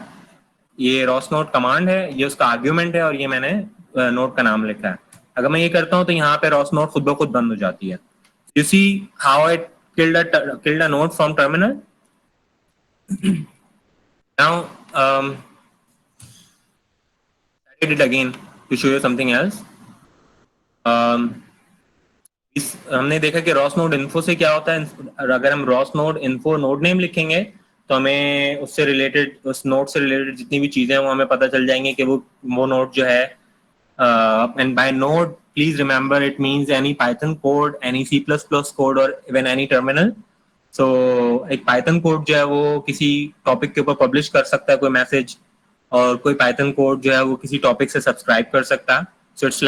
S1: ये रॉस नोड कमांड है, ये उसका आर्ग्यूमेंट है, और ये मैंने नोड का नाम लिखा है. अगर मैं ये करता हूं तो यहाँ पे रॉस नोड खुद ब खुद बंद हो जाती है. You see how I killed a node from terminal. Now I did it again to show you something else. हमने देखा कि रॉस नोड इन्फो से क्या होता है, अगर हम Ross node info node name लिखेंगे तो हमें उससे रिलेटेड, उस नोड से रिलेटेड जितनी भी चीजें हैं वो हमें पता चल जाएंगी कि वो नोड जो है, and by node please remember it means any Python code, any C plus plus code और इवन एनी टर्मिनल। सो एक पाइथन कोड जो है वो किसी टॉपिक के ऊपर पब्लिश कर सकता है कोई मैसेज, और कोई पाइथन कोड जो है वो किसी टॉपिक से सब्सक्राइब कर सकता है। So it's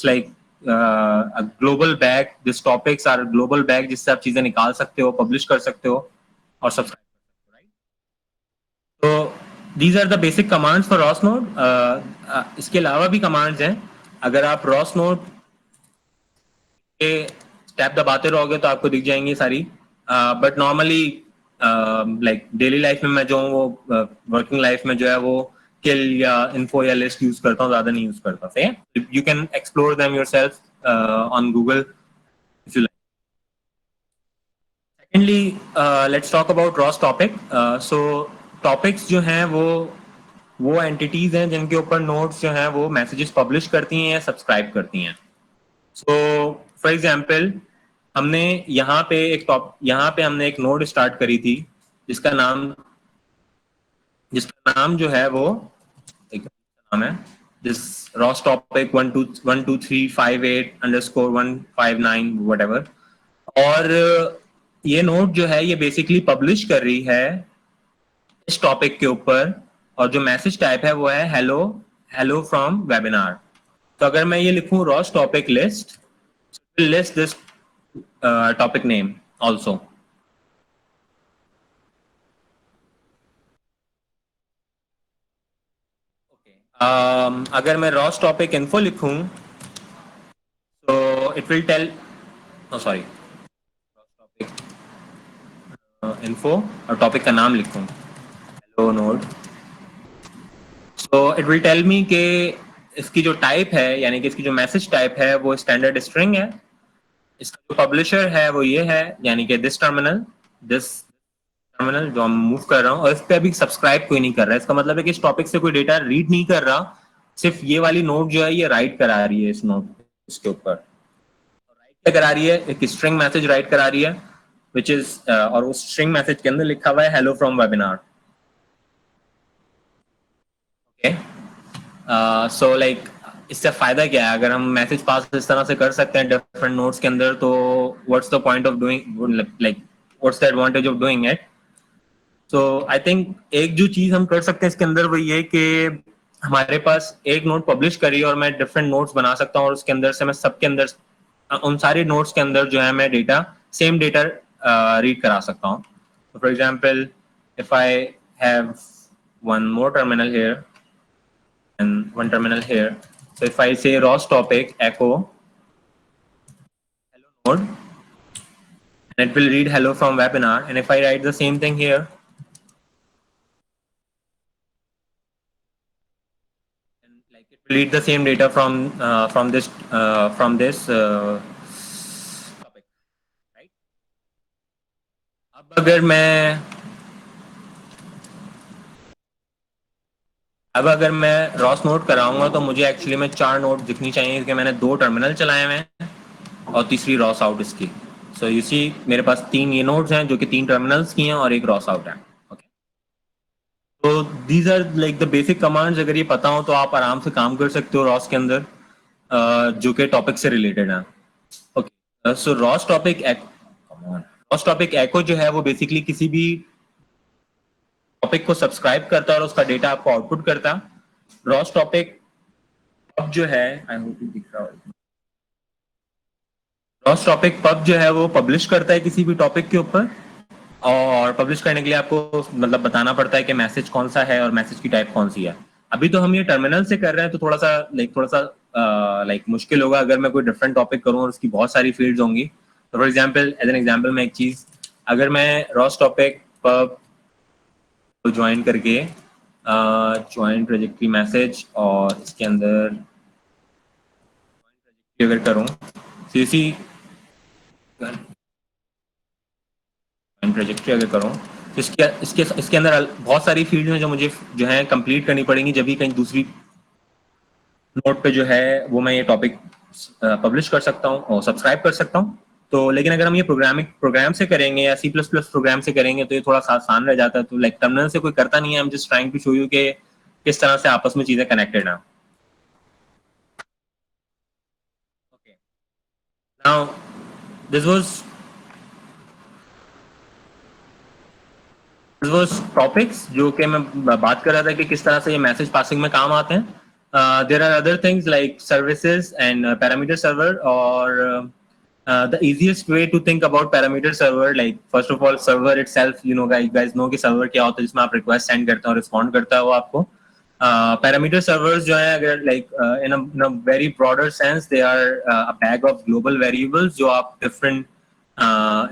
S1: like global bag, this topics are global bag जिससे आप चीजें निकाल सकते हो, पब्लिश कर सकते हो और सब्सक्राइब कर सकते हो, राइट? तो these are the basic commands for ROS node. इसके अलावा भी कमांड्स हैं। अगर आप रॉस नोड के टैब दबाते रहोगे तो आपको दिख जाएंगी सारी, but normally like daily life में मैं जो हूँ वो वर्किंग लाइफ में जो है वो किल या इन्फो या लिस्ट यूज करता हूँ, ज्यादा नहीं यूज करता। सही, you can explore them yourself on Google if you like. Secondly, let's talk about Ross topic. So topics जो हैं वो एंटिटीज हैं जिनके ऊपर नोड्स जो हैं वो मैसेजेस पब्लिश करती हैं या सब्सक्राइब करती हैं। सो फॉर एग्जाम्पल, हमने यहाँ पे हमने एक नोड स्टार्ट करी थी जिसका नाम जो है वो, एक नाम है दिस रॉस टॉपिक 12358_159 whatever। और ये नोड जो है ये बेसिकली पब्लिश कर रही है इस टॉपिक के ऊपर, और जो मैसेज टाइप है वो है हेलो, हेलो फ्रॉम वेबिनार। तो अगर मैं ये लिखूं Ross topic list, list this topic name also। अगर मैं रॉस टॉपिक इन्फो लिखूं तो it will tell, sorry, topic info और टॉपिक का नाम लिखूं hello node, so it will tell me कि इसकी जो टाइप है, यानी कि इसकी जो मैसेज टाइप है वो स्टैंडर्ड स्ट्रिंग है। इसका जो पब्लिशर है वो ये है, यानी कि दिस टर्मिनल जो हम मूव कर रहा हूँ, और इस पे अभी सब्सक्राइब कोई नहीं कर रहा है। इसका मतलब है कि इस टॉपिक से कोई डेटा रीड नहीं कर रहा, सिर्फ ये वाली नोट जो है ये राइट करा रही है इस नोट, इसके ऊपर राइट क्या करा रही है, एक स्ट्रिंग मैसेज राइट करा रही है विच इज, और उस स्ट्रिंग मैसेज के अंदर लिखा हुआ है hello from webinar. Okay, so like इससे फायदा क्या है, अगर हम मैसेज पास इस तरह से कर सकते हैं डिफरेंट नोट्स के अंदर, तो what's the point of doing, like what's the advantage of doing it. तो आई थिंक एक जो चीज हम कर सकते हैं इसके अंदर वो ये कि हमारे पास एक नोट पब्लिश करी और मैं डिफरेंट नोट्स बना सकता हूँ, और उसके अंदर से मैं सबके अंदर उन सारे नोट्स के अंदर जो है मैं डेटा, सेम डेटा रीड करा सकता हूँ। For example, if I have one more terminal here and one terminal here. So if I say ROS topic echo hello node, and it will read hello from webinar, and if I write the same thing here, and like it will read the same data from this topic, right? अब अगर मैं Ross note कराऊंगा तो मुझे actually में 4 note दिखनी चाहिए, क्योंकि मैंने 2 टर्मिनल चलाए हुए हैं और तीसरी रॉस आउट इसकी। सो यू सी मेरे पास 3 ये नोट्स हैं जो कि 3 टर्मिनल्स की हैं और एक रॉस आउट है। ओके, तो these are like the basic commands. अगर ये पता हो तो आप आराम से काम कर सकते हो रॉस के अंदर, जो कि टॉपिक से रिलेटेड है। ओके, सो रॉस टॉपिक एको जो है वो बेसिकली किसी भी टॉपिक को सब्सक्राइब करता है और उसका डेटा आपको आउटपुट करता है। रॉस टॉपिक पब जो है, आई होप दिख रहा हो, रॉस टॉपिक पब जो है वो पब्लिश करता है किसी भी टॉपिक के ऊपर, और पब्लिश करने के लिए आपको मतलब बताना पड़ता है कि मैसेज कौन सा है और मैसेज की टाइप कौन सी है। अभी तो हम ये टर्मिनल से कर रहे हैं तो थोड़ा सा मुश्किल होगा अगर मैं कोई डिफरेंट टॉपिक करूं और उसकी बहुत सारी फील्ड्स होंगी। तो for example, as an example मैं एक चीज, अगर मैं रॉस टॉपिक पब को ज्वाइन करके ज्वाइन ट्रेजेक्टरी मैसेज और इसके अंदर अगर करूं सीसी ट्रेजेक्टरी अगर करूं तो इसके अंदर बहुत सारी फील्ड हैं जो मुझे जो है कंप्लीट करनी पड़ेंगी, जब भी कहीं दूसरी नोट पे जो है वो मैं ये टॉपिक पब्लिश कर सकता हूँ और सब्सक्राइब कर सकता हूँ। तो लेकिन अगर हम ये प्रोग्राम से करेंगे या C++ प्रोग्राम से करेंगे तो ये थोड़ा सा आसान रह जाता है। तो लाइक टर्मिनल से कोई करता नहीं है, I am just trying to show you कि किस तरह से आपस में चीजें कनेक्टेड हैं। Okay, now this was topics जो कि मैं बात कर रहा था कि किस तरह से ये मैसेज पासिंग में काम आते हैं। There are other things like services and parameter server और the easiest way to think about parameter server, like first of all server itself, you know guys know कि server क्या होता है जिसमें आप request send करते हो और respond करता है वो आपको। parameter servers जो है अगर like in a very broader sense they are a bag of global variables जो आप different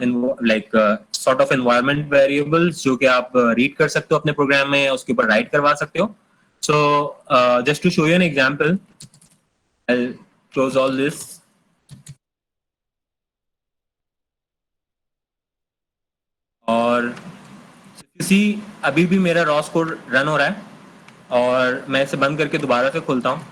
S1: in like sort of environment variables जो कि आप read कर सकते हो अपने program में, उसके ऊपर write करवा सकते हो। So just to show you an example, I'll close all this. और किसी अभी भी मेरा रॉस कोड रन हो रहा है और मैं इसे बंद करके दोबारा से खोलता हूँ।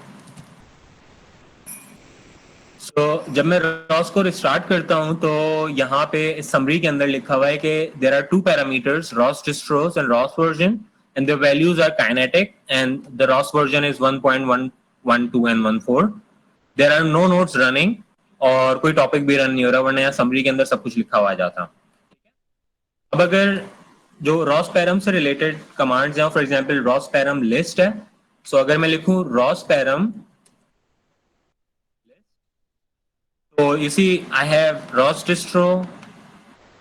S1: जब मैं रॉस को रिस्टार्ट करता हूँ तो यहाँ पे इस समरी के अंदर लिखा हुआ है कि there are 2 parameters, ROS distros and ROS version, and the values are kinetic and the ROS version is 1.112 and 14। There are no nodes running और कोई टॉपिक भी रन नहीं हो रहा, वरना यहाँ समरी के अंदर सब कुछ लिखा हुआ जाता। अब अगर जो रॉस पैरम से रिलेटेड कमांड्स हैं, for example ROS param list है, सो अगर मैं लिखूं रॉस पैरम, तो you see I have ROS distro,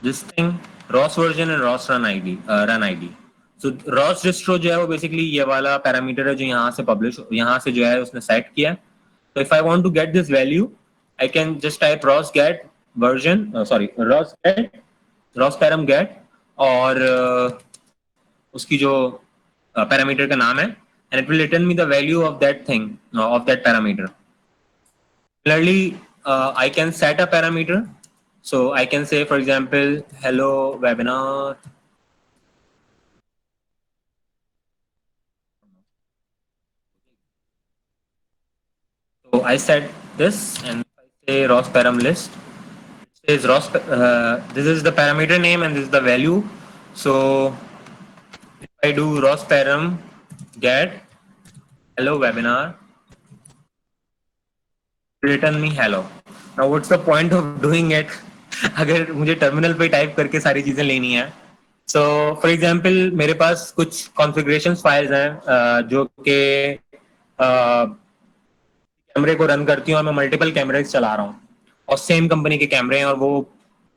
S1: this thing, ROS version and ROS run ID. So ROS distro जो है वो बेसिकली ये वाला पैरामीटर है जो यहाँ से यहाँ से जो है उसने सेट किया। तो if I want to get this value I can just type ROS get version, sorry ROS param get और उसकी जो पैरामीटर का नाम है, and it will return me the value of that thing, of that parameter. Similarly, I can set a parameter, so I can say for example hello webinar, so I set this and I say ROS param list. It says this is the parameter name and this is the value. So if I do ROS param get hello webinar, return me hello. Now what's the point of doing it? अगर मुझे terminal पे type करके सारी चीजें लेनी है, सो for example मेरे पास कुछ कॉन्फ़िगरेशन फाइल्स हैं जो कि कैमरे को रन करती हैं और मैं मल्टीपल कैमरे चला रहा हूँ और सेम कंपनी के कैमरे हैं और वो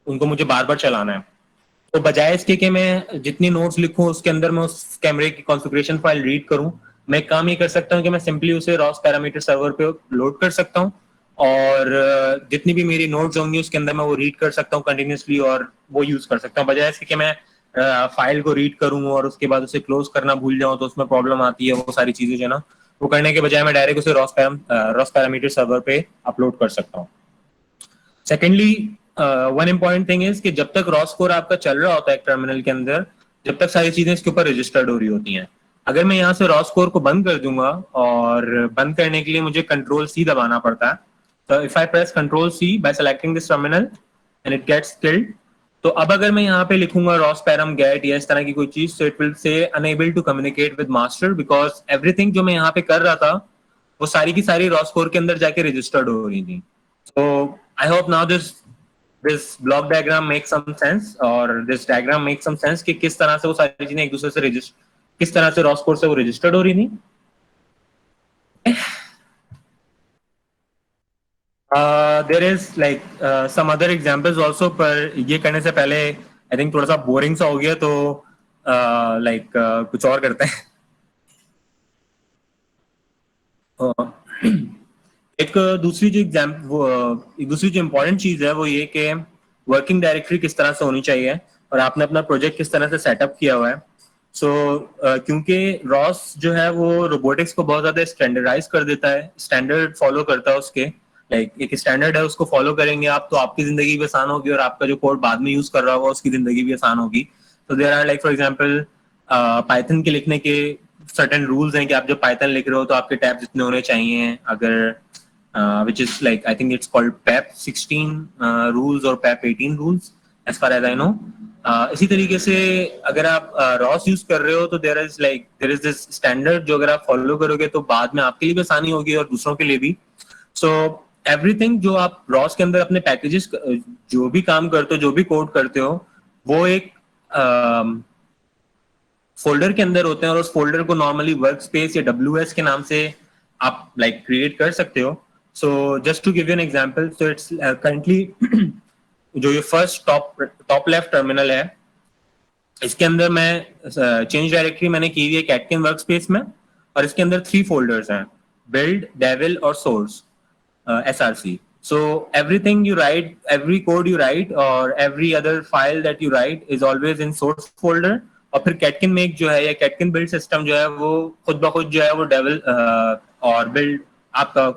S1: उनको मुझे बार बार चलाना है। तो बजाय इसके कि मैं जितनी नोट्स लिखूं उसके अंदर मैं उस कैमरे की कॉन्फ़िगरेशन फाइल रीड करूं, मैं काम ये कर सकता हूं कि मैं सिंपली उसे रॉस पैरामीटर सर्वर पे लोड कर सकता हूं और जितनी भी मेरी नोट्स होंगी उसके अंदर मैं वो रीड कर सकता हूं कंटिन्यूसली और वो यूज कर सकता हूं, बजाय इसके कि मैं फाइल को रीड करूं और उसके बाद उसे क्लोज करना भूल जाऊं तो उसमें प्रॉब्लम आती है। वो सारी चीजें जो ना वो करने के बजाय मैं डायरेक्ट उसे रॉस पैरामीटर सर्वर पे अपलोड कर सकता हूँ। Secondly one important thing is कि जब तक रॉस कोर आपका चल रहा होता है एक टर्मिनल के अंदर, जब तक सारी चीजें इसके ऊपर रजिस्टर्ड हो रही होती हैं। अगर मैं यहाँ से रॉस कोर को बंद कर दूंगा और बंद करने के लिए मुझे कंट्रोल सी दबाना पड़ता है, तो if I press control C by selecting this terminal and it gets killed, तो अब अगर मैं यहाँ पे लिखूंगा रॉस पैरम गेट या इस तरह की कोई चीज, तो it will say unable to communicate with master because everything जो मैं यहाँ पे कर रहा था वो सारी की सारी रॉस कोर के अंदर जाके रजिस्टर्ड हो रही थी। So I hope now this block diagram makes some sense और this diagram makes some sense कि किस तरह से वो सारी चीजें एक दूसरे से किस तरह से रॉस कोर से वो रजिस्टर्ड हो रही थी। There is like some other examples also, पर ये करने से पहले I think थोड़ा सा बोरिंग सा हो गया, तो कुछ और करते हैं। एक दूसरी जो इम्पोर्टेंट चीज है वो ये कि वर्किंग डायरेक्टरी किस तरह से होनी चाहिए और आपने अपना प्रोजेक्ट किस तरह से सेटअप किया हुआ है। क्योंकि रॉस जो है वो रोबोटिक्स को बहुत ज्यादा स्टैंडर्डाइज कर देता है, स्टैंडर्ड फॉलो करता है उसके, एक स्टैंडर्ड है उसको फॉलो करेंगे आप तो आपकी जिंदगी भी आसान होगी और आपका जो कोड बाद में यूज कर रहा होगा उसकी जिंदगी भी आसान होगी। तो there are for example Python के लिखने के सर्टेन रूल्स हैं कि आप जब पाइथन लिख रहे हो तो आपके टैब्स इतने होने चाहिए, अगर which is like, I think it's called PEP 16 rules or PEP 18 rules as far as I know. इसी तरीके से अगर आप ROS यूज कर रहे हो तो there is this standard जो अगर आप फॉलो करोगे तो बाद में आपके लिए भी आसानी होगी और दूसरों के लिए भी. So everything जो आप ROS के अंदर अपने पैकेजेस जो भी काम करते हो, जो भी कोड करते हो, वो एक फोल्डर के अंदर होते हैं और उस फोल्डर को नॉर्मली वर्क स्पेस या WS के नाम से आप लाइक क्रिएट कर सकते हो. So just to give you an example, so it's currently जो ये फर्स्ट टॉप लेफ्ट टर्मिनल है, इसके अंदर मैं चेंज डायरेक्टरी मैंने की हुई है कैटकिन वर्क स्पेस में, और इसके अंदर 3 फोल्डर्स हैं, बिल्ड, डेविल और source, SRC. So everything you write, every code you write or every other file that you write is always in source folder. और फिर कैटकिन मेक जो है या कैटकिन बिल्ड सिस्टम जो है वो खुद ब खुद जो है वो डेविल और बिल्ड आपका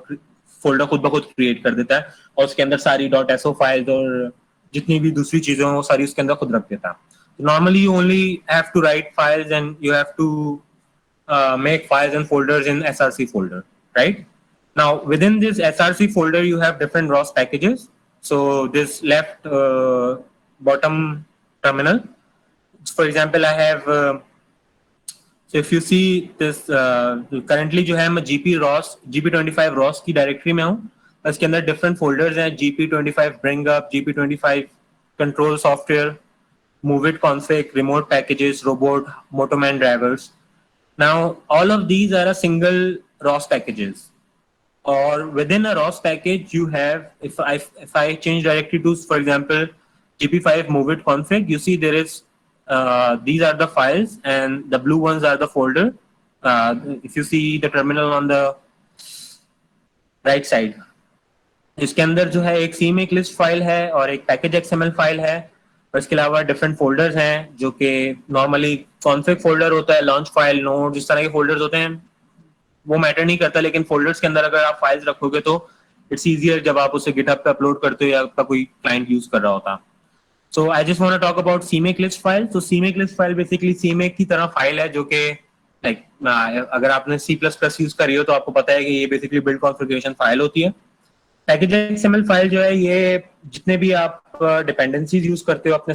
S1: फोल्डर खुद ब खुद क्रिएट कर देता है, और उसके अंदर सारी .so फाइल्स और जितनी भी दूसरी चीजें हैं वो सारी उसके अंदर खुद रख देता है. Normally you only have to write files and you have to make files and folders in SRC folder, right? Now within this SRC folder you have different ROS packages. So this left bottom terminal, for example, I have so if you see this currently जो है मैं GP25 ROS की directory में हूँ. इसके अंदर different folders हैं, GP25 bring up, GP25 control software, move it config, remote packages, robot, motoman drivers. Now all of these are a single ROS packages, or within a ROS package you have, if I change directly to, for example, GP5 move it config, you see there is these are the files and the blue ones are the folder. If you see the terminal on the right side, इसके अंदर जो है एक CMake list file है और एक package XML file है, और इसके अलावा डिफरेंट फोल्डर्स हैं जो कि नॉर्मली कॉन्फिग फोल्डर होता है, लॉन्च फाइल, नोड, इस तरह के फोल्डर्स होते हैं, वो मैटर नहीं करता, लेकिन फोल्डर्स के अंदर अगर आप फाइल्स रखोगे तो इट्स इजियर जब आप उसे गिटहब पे अपलोड करते हो या आपका कोई क्लाइंट यूज कर रहा होता. So I just want to talk about CMake list file. तो CMake list file basically CMake की तरह फाइल है जो कि लाइक अगर आपने C++ यूज करी हो तो आपको पता है कि ये बेसिकली बिल्ड कॉन्फ़िगरेशन फाइल होती है. पैकेज XML फाइल जो है ये जितने भी आप डिपेंडेंसीज यूज करते हो अपने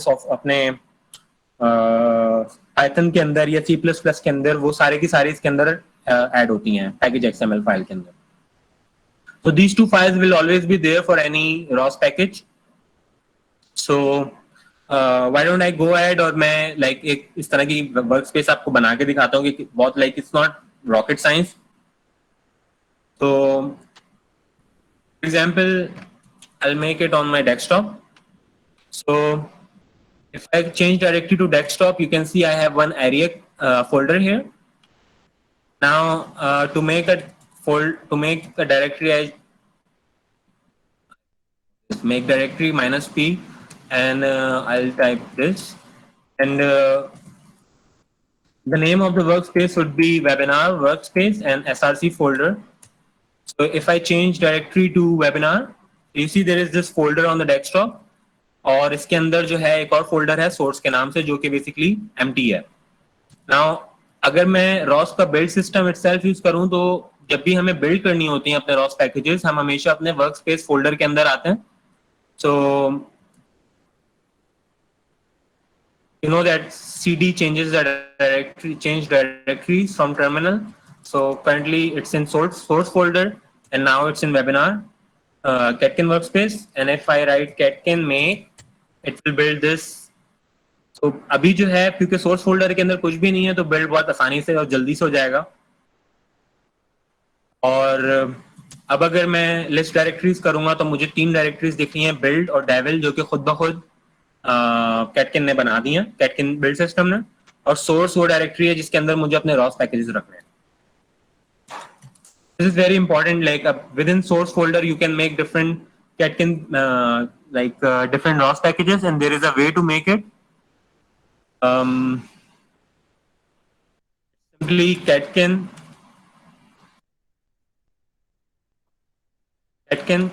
S1: पाइथन के अंदर या C++ के अंदर, वो सारे की सारी इसके अंदर ऐड होती हैं पैकेज XML फाइल के अंदर. So these two files will always be there for any ROS package. So why don't I go ahead और मैं like एक इस तरह की वर्कस्पेस आपको बना के दिखाता हूँ कि बहुत like it's not rocket science. So for example, I'll make it on my desktop. So if I change directly to desktop, you can see I have one area folder here. Now to make a directory, I just make directory -p and I'll type this, and the name of the workspace would be webinar workspace and SRC folder. So if I change directory to webinar, you see there is this folder on the desktop, और इसके अंदर जो है एक और folder है source के नाम से जो कि बेसिकली एम्प्टी है. नाउ अगर मैं ROS का बिल्ड सिस्टम इटसेल्फ यूज करूं तो जब भी हमें बिल्ड करनी होती है अपने ROS पैकेजेस, हम हमेशा अपने वर्कस्पेस फोल्डर के अंदर आते हैं. सो you know that CD changes the directories from terminal. So currently it's in source folder and now it's in webinar catkin workspace, and if I write catkin make, it will build this. So अभी जो है क्योंकि source folder के अंदर कुछ भी नहीं है तो बिल्ड बहुत आसानी से और जल्दी से हो जाएगा. और अब अगर मैं लिस्ट डायरेक्टरीज करूंगा तो मुझे 3 डायरेक्टरीज दिख रही हैं, बिल्ड और डेविल, जो कि खुद ब खुद कैटकिन ने बना दी है, कैटकिन बिल्ड सिस्टम ने, और सोर्स वो डायरेक्टरी है जिसके अंदर मुझे अपने ROS पैकेजेस रखने हैं. This is very important. Like within source folder, you can make different catkin different ROS packages, and there is a way to make it. Simply catkin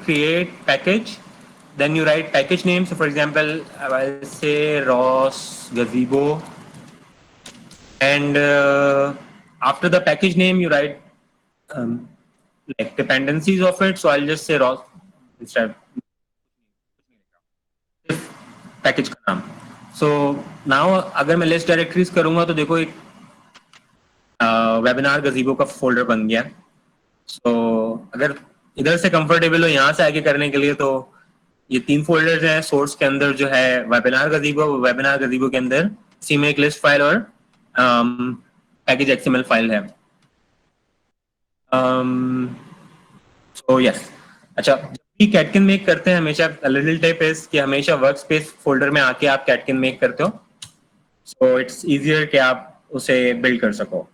S1: create package, then you write package name. So for example, I'll say ROS gazebo, and after the package name you write like dependencies of it, so I'll just say ROS instead. Package का नाम. So now अगर मैं list directories करूंगा तो देखो एक webinar गजीबो का folder बन गया. सो अगर इधर से कंफर्टेबल हो यहाँ से आगे करने के लिए तो ये 3 फोल्डर्स हैं. सोर्स के अंदर जो है वेबिनार गजीबो के अंदर सीमेक लिस्ट फाइल और पैकेज एक्सएमएल फाइल है. So yes. अच्छा, जब भी कैटकिन मेक करते हैं हमेशा लिटिल टिप इज कि हमेशा वर्क स्पेस फोल्डर में आके आप कैटकिन मेक करते हो. सो इट्स इजियर कि आप उसे बिल्ड कर सको.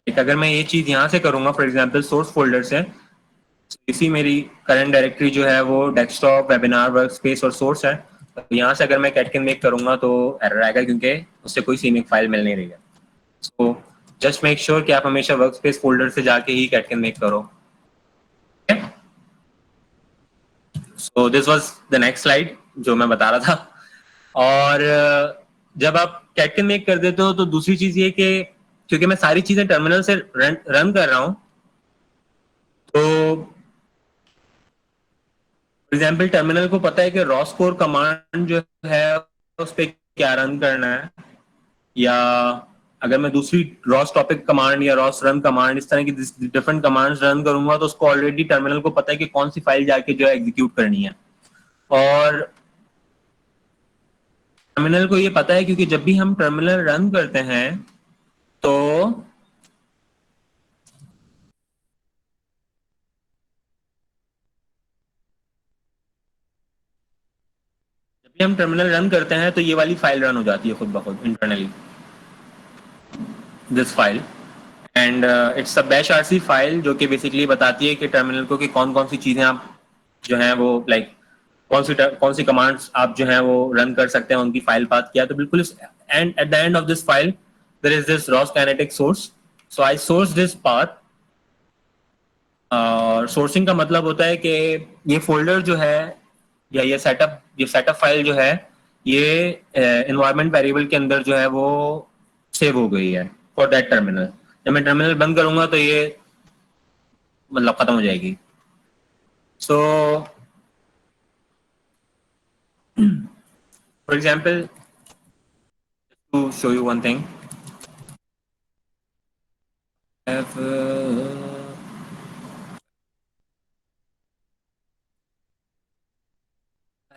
S1: एक अगर मैं ये चीज यहाँ से करूंगा फॉर एग्जांपल सोर्स फोल्डर से, इसी मेरी करंट डायरेक्टरी जो है वो डेस्कटॉप वेबिनार वर्क स्पेस और सोर्स है. तो यहाँ से अगर मैं कैटकिन मेक करूंगा तो एरर आएगा क्योंकि उससे कोई सीमिक फाइल मिल नहीं रही है. सो जस्ट मेक श्योर कि आप हमेशा वर्क स्पेस फोल्डर से जाके ही कैटकिन मेक करो. So this was the next slide जो मैं बता रहा था. और जब आप कैटकिन मेक कर देते हो तो दूसरी चीज ये कि क्योंकि मैं सारी चीजें टर्मिनल से रन कर रहा हूं तो फॉर एग्जाम्पल टर्मिनल को पता है कि रॉस कोर कमांड जो है उस पर क्या रन करना है, या अगर मैं दूसरी रॉस टॉपिक कमांड या रॉस रन कमांड इस तरह की डिफरेंट कमांड्स रन करूंगा तो उसको ऑलरेडी टर्मिनल को पता है कि कौन सी फाइल जाके जो है एग्जीक्यूट करनी है. और टर्मिनल को ये पता है क्योंकि जब भी हम टर्मिनल रन करते हैं तो हम टर्मिनल रन करते हैं तो ये वाली फाइल रन हो जाती है खुद ब खुद internally, this file. And it's a bash RC file जो कि बेसिकली बताती है कि टर्मिनल को कि कौन कौन सी चीजें आप जो है वो लाइक कौन सी कमांड्स आप जो है वो रन कर सकते हैं, उनकी फाइल पाथ किया. तो बिल्कुल and eight the end of this file there is this Ross kinetic source. So I source this path. और सोर्सिंग का मतलब होता है कि ये फोल्डर जो है या ये सेटअप फाइल जो है ये एनवायरनमेंट वेरिएबल के अंदर जो है वो सेव हो गई है फॉर दैट टर्मिनल. जब मैं टर्मिनल बंद करूंगा तो ये मतलब खत्म हो जाएगी. So for example to show you one thing,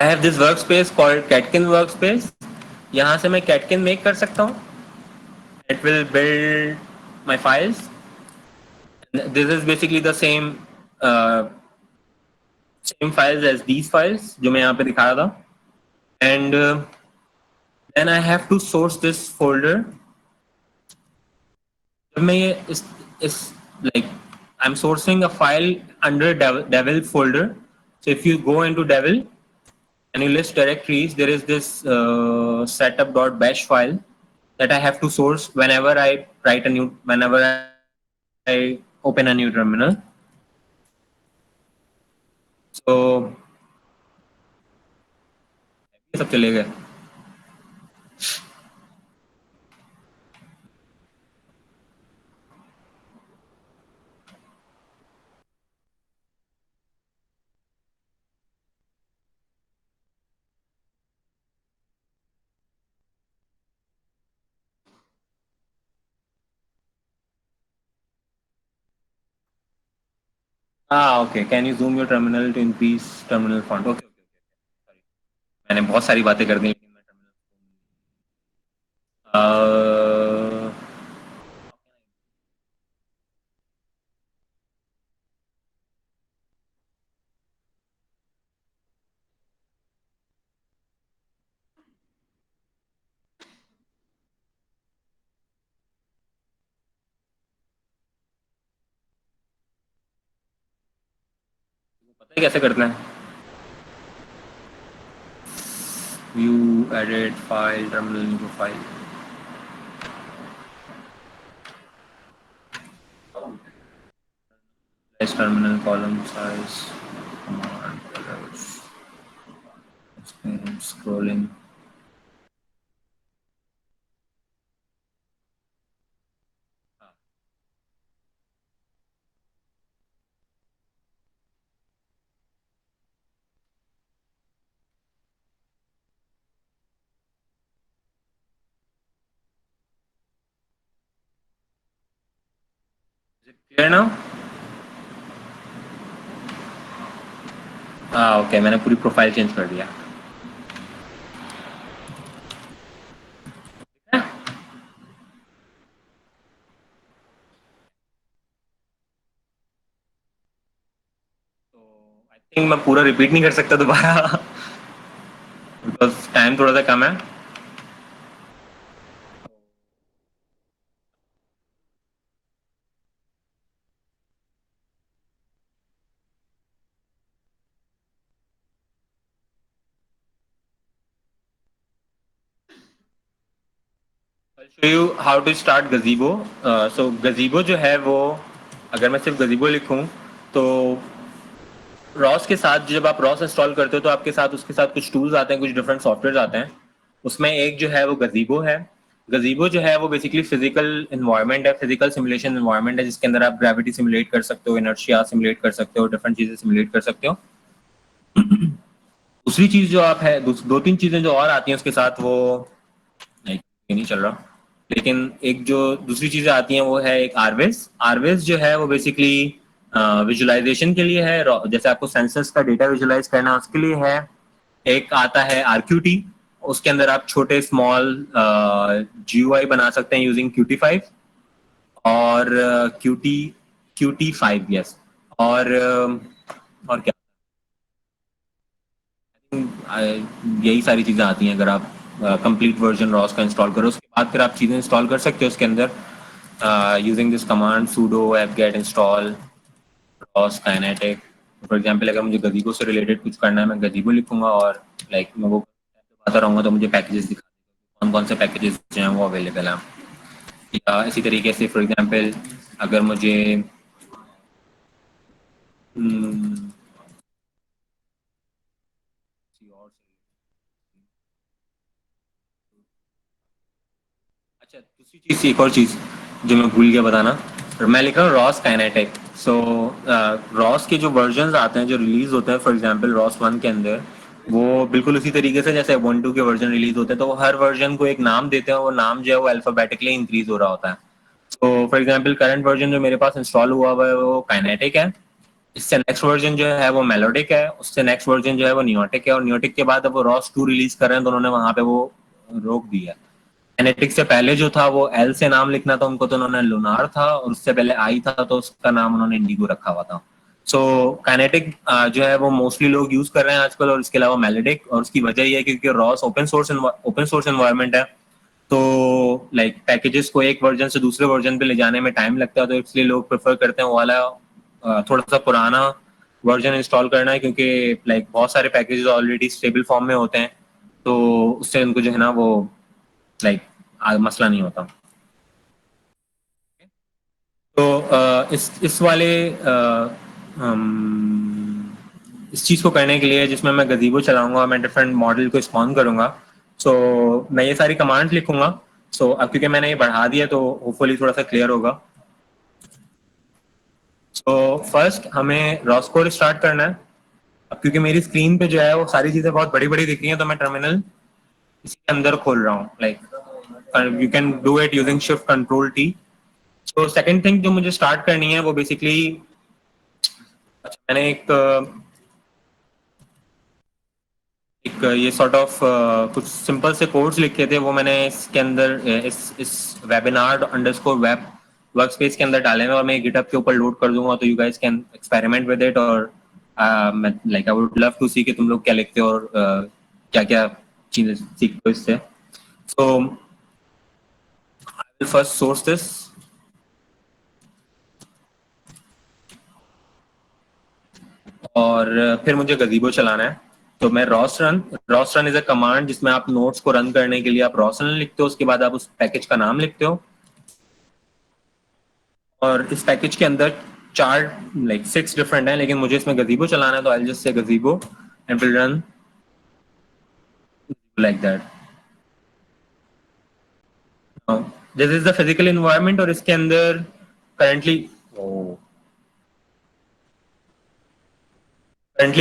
S1: I have this workspace called Catkin workspace. यहाँ से मैं Catkin make कर सकता हूँ. It will build my files. This is basically the same files as these files जो मैं यहाँ पे दिखा रहा था. And then I have to source this folder. जब मैं ये इस like I'm sourcing a file under Devil folder. So if you go into Devil and you list directories, there is this setup.bash file that I have to source whenever I open a new terminal. So ये सब चले गए. Okay. Can you zoom your terminal to increase terminal font? Okay. Sorry. मैंने बहुत सारी बातें कर दी लेकिन मैं terminal पता है कैसे करना है? View, edit, file, terminal, new file. Size terminal, column size, command, colors, scrolling. Clear ना? हाँ ओके, मैंने पूरी प्रोफाइल चेंज कर दिया। आई थिंक मैं पूरा रिपीट नहीं कर सकता दोबारा बिकॉज टाइम थोड़ा सा कम है। I'll show you how to start gazebo. So gazebo जो है वो, अगर मैं सिर्फ gazebo लिखूं तो रॉस के साथ जब आप रॉस इंस्टॉल करते हो तो आपके साथ उसके साथ कुछ टूल्स आते हैं, कुछ डिफरेंट सॉफ्टवेयर आते हैं। उसमें एक जो है वो गजीबो है। गजीबो जो है वो बेसिकली फिजिकल इन्वायरमेंट है, फिजिकल सिमुलेशन इन्वायरमेंट है, जिसके अंदर आप ग्रेविटी सिमुलेट कर सकते हो, इनर्शिया सिमुलेट कर सकते हो, डिफरेंट चीजें सिमुलेट कर सकते हो। दूसरी चीज जो आप है, दो तीन चीजें जो और आती हैं उसके साथ, वो नहीं चल रहा, लेकिन एक जो दूसरी चीजें आती हैं वो है एक आरवेस। आरवेस जो है वो बेसिकली विजुअलाइजेशन के लिए है, जैसे आपको सेंसर्स का डेटा विजुअलाइज करना है उसके लिए है। एक आता है आरक्यूटी, उसके अंदर आप छोटे स्मॉल जीयूआई बना सकते हैं यूजिंग Qt5 और Qt5 यस। और क्या, यही सारी चीज़ें आती हैं अगर आप कंप्लीट वर्जन रॉस का इंस्टॉल करो। उसके बाद फिर आप चीज़ें इंस्टॉल कर सकते हो उसके अंदर using this command sudo apt-get install Ross kinetic. For example अगर मुझे गजीबो से रिलेटेड कुछ करना है, मैं गजीबो लिखूंगा और मैं वो आता रहूँगा तो मुझे पैकेजेस दिखा कौन कौन से पैकेजेस जो हैं वो अवेलेबल हैं। या इसी तरीके से फॉर एग्जांपल अगर मुझे अच्छा दूसरी चीज़, एक और चीज़ जो मैं भूल गया बताना, मैं लिख रहा हूँ रॉस काइनेटिक। सो रॉस के जो वर्जन आते हैं जो रिलीज होते हैं, फॉर एग्जांपल रॉस 1 के अंदर वो बिल्कुल उसी तरीके से जैसे 1-2 के वर्जन रिलीज होते हैं, तो वो हर वर्जन को एक नाम देते हैं, वो नाम जो है वो अल्फाबेटिकली इंक्रीज हो रहा होता है। तो फॉर एग्जांपल करंट वर्जन जो मेरे पास इंस्टॉल हुआ हुआ है वो काइनेटिक है। इससे नेक्स्ट वर्जन जो है वो मेलोडिक है, उससे नेक्स्ट वर्जन जो है वो नियोटिक है, और नियोटिक के बाद अब वो रॉस 2 रिलीज कर रहे हैं तो उन्होंने वहां पे वो रोक दिया। काइनेटिक से पहले जो था वो एल से नाम लिखना था उनको, तो उन्होंने लुनार था, और उससे पहले आई था तो उसका नाम उन्होंने इंडिगो रखा हुआ था। सो काइनेटिक जो है वो मोस्टली लोग यूज कर रहे हैं आजकल, और इसके अलावा मेलोडिक, और उसकी वजह ये है क्योंकि रॉस ओपन सोर्स एनवायरनमेंट है, तो पैकेजेस को एक वर्जन से दूसरे वर्जन पे ले जाने में टाइम लगता है, तो इसलिए लोग प्रेफर करते हैं वो वाला थोड़ा सा पुराना वर्जन इंस्टॉल करना है, क्योंकि बहुत सारे पैकेजेस ऑलरेडी स्टेबल फॉर्म में होते हैं, तो उससे उनको जो है ना वो लाइक मसला नहीं होता। तो इस वाले इस चीज़ को करने के लिए जिसमें मैं गजीबो चलाऊंगा, मैं डिफरेंट मॉडल को स्पॉन करूंगा, सो मैं ये सारी कमांड्स लिखूंगा। सो अब क्योंकि मैंने ये बढ़ा दिया तो होपफुली थोड़ा सा क्लियर होगा। सो फर्स्ट हमें रॉस कोड स्टार्ट करना है। अब क्योंकि मेरी स्क्रीन पे जो है वो सारी चीज़ें बहुत बड़ी बड़ी दिख रही हैं, तो मैं टर्मिनल इसके अंदर खोल रहा हूँ, you can do it using shift control T. तो सेकंड थिंग जो मुझे स्टार्ट करनी है वो बेसिकली, मैंने एक ये सॉर्ट ऑफ कुछ सिंपल से कोड्स लिखे थे, वो मैंने इसके अंदर इस वेबिनार अंडरस्कोर वेब वर्कस्पेस के अंदर डाले हैं, और मैं गिटहब के ऊपर लोड कर दूंगा, तो you guys can experiment with it. और मैं आई वुड लव टू सी कि तुम लोग क्या लिखते हो और क्या क्या चीजें सीखते हो इससे। So I will first source this, और फिर मुझे गजीबो चलाना है। तो मैं ROS run is a command जिसमें आप नोट्स को रन करने के लिए आप रॉस रन लिखते हो, उसके बाद आप उस पैकेज का नाम लिखते हो, और इस पैकेज के अंदर चार 6 डिफरेंट हैं, लेकिन मुझे इसमें गजीबो चलाना है तो I just say गजीबो and will run like that. This is the physical environment, और इसके अंदर करंटली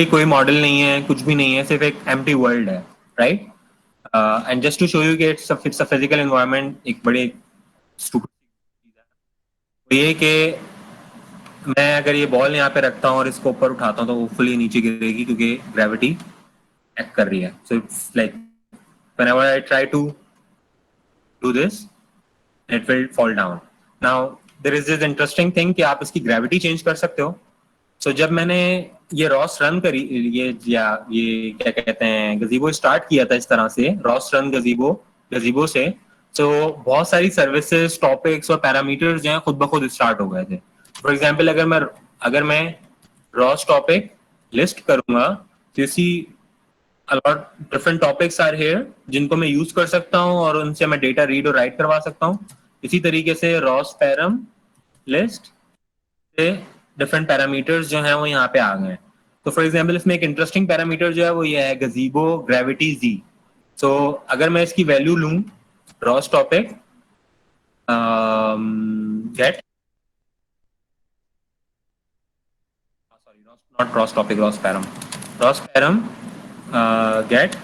S1: कोई मॉडल नहीं है, कुछ भी नहीं है, सिर्फ एक एम्प्टी वर्ल्ड है, right. And just to show you कि इट्स अ फिजिकल एनवायरनमेंट, एक बड़े stupid चीज़ है। तो ये कि मैं अगर ये बॉल यहाँ पे रखता हूँ और इसको ऊपर उठाता हूँ तो होपफुली नीचे गिरेगी क्योंकि ग्रेविटी एक्ट कर रही है. So it's like whenever I try to do this, it will fall down. Now there is this interesting thing कि आप इसकी ग्रेविटी चेंज कर सकते हो. So जब मैंने ये रॉस रन करी, ये क्या कहते हैं, गजीबो स्टार्ट किया था इस तरह से, रॉस रन गजीबो गजीबो से. तो बहुत सारी सर्विसेज, टॉपिक्स और पैरामीटर्स जो हैं खुद ब खुद स्टार्ट हो गए थे. फॉर एग्जांपल अगर मैं रॉस टॉपिक लिस्ट करूंगा तो इसी a lot different topics are here जिनको मैं यूज कर सकता हूँ और उनसे मैं डेटा रीड और राइट करवा सकता हूँ. इसी तरीके से रॉस पैरम लिस्ट से डिफरेंट पैरामीटर्स जो हैं वो यहाँ पे आ गए हैं. तो फॉर एग्जांपल इसमें एक इंटरेस्टिंग पैरामीटर जो है वो ये है गजीबो ग्रेविटी जी. सो अगर मैं इसकी वैल्यू लूँ ROS topic get, sorry not ROS topic, ROS param get,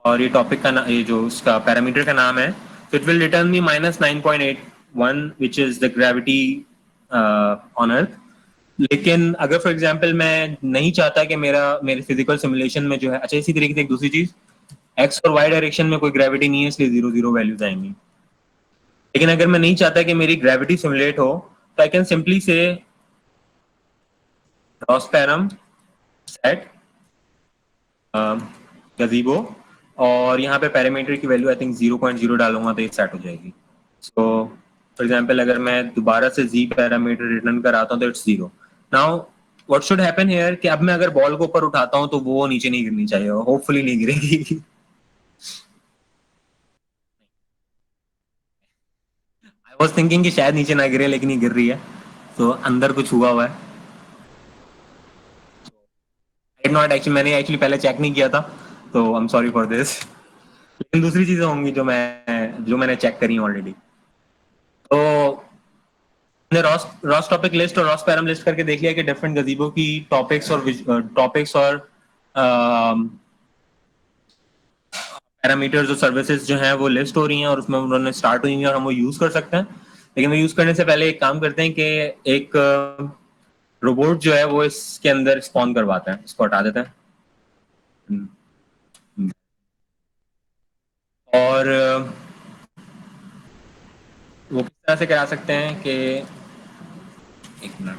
S1: और ये टॉपिक का ये जो उसका पैरामीटर का नाम है, तो it will return me -9.81 which is the gravity on earth. लेकिन अगर फॉर एग्जांपल मैं नहीं चाहता कि मेरे फिजिकल सिमुलेशन में जो है, अच्छा इसी तरीके से एक दूसरी चीज, एक्स और वाई डायरेक्शन में कोई ग्रेविटी नहीं है इसलिए 0 0 वैल्यूज आएंगी. लेकिन अगर मैं नहीं चाहता कि मेरी ग्रेविटी सिमुलेट हो तो आई कैन सिंपली से रॉसपैरम सेट गजीबो, और यहाँ पे पैरामीटर की वैल्यू आई थिंक 0.0 डालूंगा तो ये सेट हो जाएगी. सो फॉर एग्जांपल अगर मैं दोबारा से जी पैरामीटर रिटर्न कराता हूँ तो it's 0. Now what should happen here कि अब मैं अगर बॉल को ऊपर उठाता हूँ तो वो नीचे नहीं गिरनी चाहिए, होपफुली नहीं गिरेगी. आई वाज थिंकिंग कि शायद नीचे ना गिरे लेकिन ये गिर रही है, तो अंदर कुछ हुआ है. नॉट एक्चुअली, मैंने एक्चुअली पहले चेक नहीं किया था, तो आई एम सॉरी फॉर दिस. लेकिन दूसरी चीजें होंगी जो मैंने चेक करी ऑलरेडी. तो मैंने रॉस रॉस टॉपिक लिस्ट और रॉस पैरम लिस्ट करके देख लिया कि डिफरेंट गजीबो की टॉपिक्स और पैरामीटर्स और सर्विसेज जो हैं वो लिस्ट हो रही हैं और उसमें उन्होंने स्टार्ट हुई हैं और हम वो यूज कर सकते हैं. लेकिन वो यूज करने से पहले एक काम करते हैं कि एक रोबोट जो है वो इसके अंदर स्पॉन करवाते हैं. इसको हटा देते हैं. और वो किस तरह से करा सकते हैं कि, एक मिनट,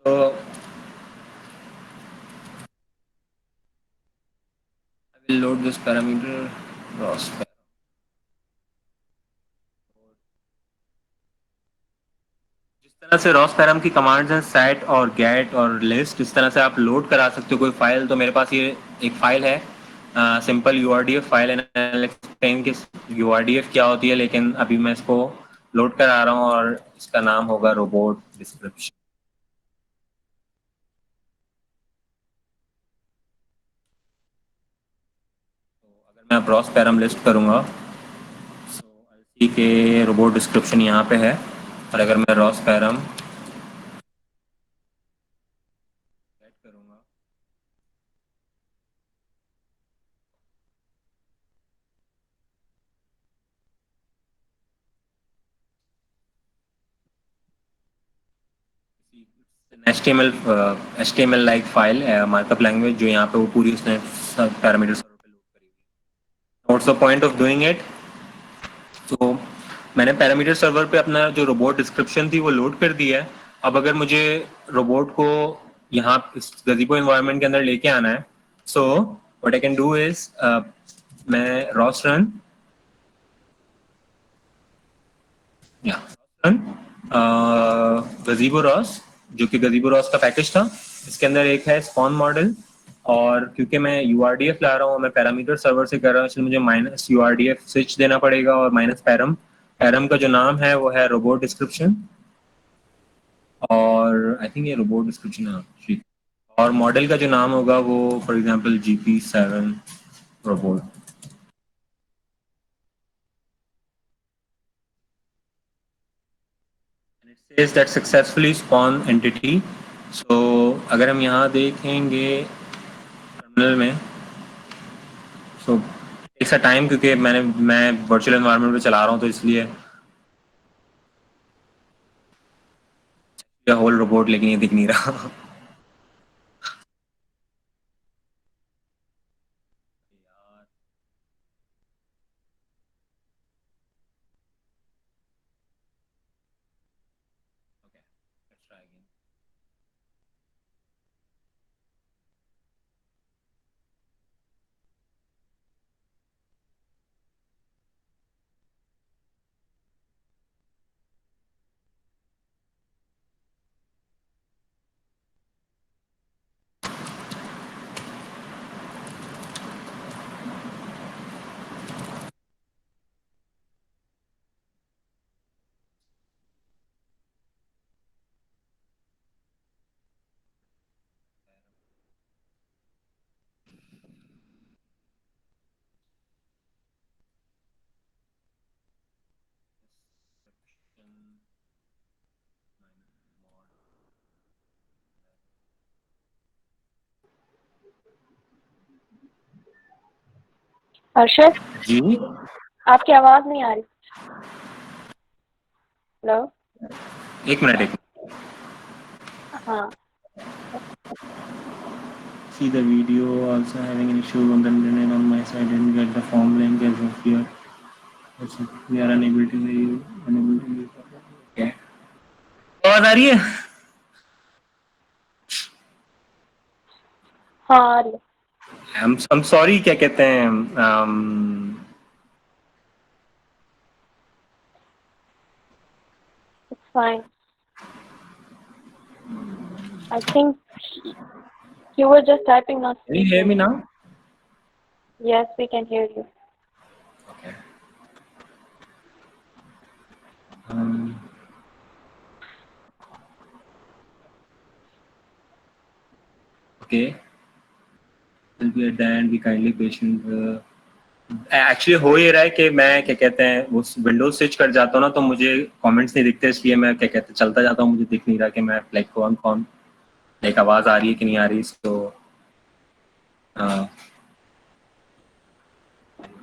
S1: तो I will load this parameter ROS. जिस तरह से रॉस पैरम की कमांड्स हैं सेट और गेट और लिस्ट, इस तरह से आप लोड करा सकते हो कोई फाइल. तो मेरे पास ये एक फाइल है, सिंपल यूआरडीएफ फाइल, एंड एक्सप्लेन कि यूआरडीएफ क्या होती है. लेकिन अभी मैं इसको लोड करा रहा हूँ और इसका नाम होगा रोबोट डिस्क्रिप्शन. तो अगर मैं रॉस पैरम लिस्ट करूँगा तो के रोबोट डिस्क्रिप्शन यहाँ पे है, और अगर मैं रॉस पैरम सेट करूँगा HTML like file markup language, जो यहाँ पे वो पूरी उसने पैरामीटर सर्वर पे लोड करी हुई. What's the point of doing it? तो मैंने पैरामीटर सर्वर पे अपना जो रोबोट डिस्क्रिप्शन थी वो लोड कर दी है. अब अगर मुझे रोबोट को यहाँ इस गजीबो एनवायरनमेंट के अंदर लेके आना है, so what I can do is मैं रॉस रन गजीबो रॉस, जो कि गजीबो रॉस का पैकेज था, इसके अंदर एक है स्पॉन मॉडल. और क्योंकि मैं यूआरडीएफ ला रहा हूँ, मैं पैरामीटर सर्वर से कर रहा हूँ, इसलिए मुझे माइनस यूआरडीएफ स्विच देना पड़ेगा और माइनस पैरम. पैरम का जो नाम है वो है रोबोट डिस्क्रिप्शन, और आई थिंक ये रोबोट डिस्क्रिप्शन है जी. और मॉडल का जो नाम होगा वो for example GP7 robot. says that successfully spawn entity. So अगर हम यहाँ देखेंगे टर्मिनल में, so takes a time क्योंकि मैं वर्चुअल एनवायरनमेंट में चला रहा हूँ तो इसलिए होल रोबोट, लेकिन ये दिख नहीं रहा।
S2: अर्शद,
S1: जी
S2: आपकी आवाज नहीं आ रही। हेलो,
S1: एक मिनट।
S2: हाँ,
S1: See the video also having an issue on the internet on my side. Didn't get the form link as of here. We are unable to hear you. Unable to hear you. Okay. आवाज आ रही है?
S2: हाँ आ रही है।
S1: I'm sorry, क्या कहते हैं,
S2: It's fine. I think you were just typing, not
S1: can you hear me now?
S2: Yes, we can hear you.
S1: Okay. Okay. Will be at the end. Be kindly patient. Actually हो ये रहा है कि मैं क्या कहते हैं वो विंडोज स्विच कर जाता हूँ ना, तो मुझे कमेंट्स नहीं दिखते, इसलिए मैं क्या कहते हैं चलता जाता हूँ, मुझे दिख नहीं रहा कि मैं लाइक कौन लाइक आवाज आ रही है कि नहीं आ रही। तो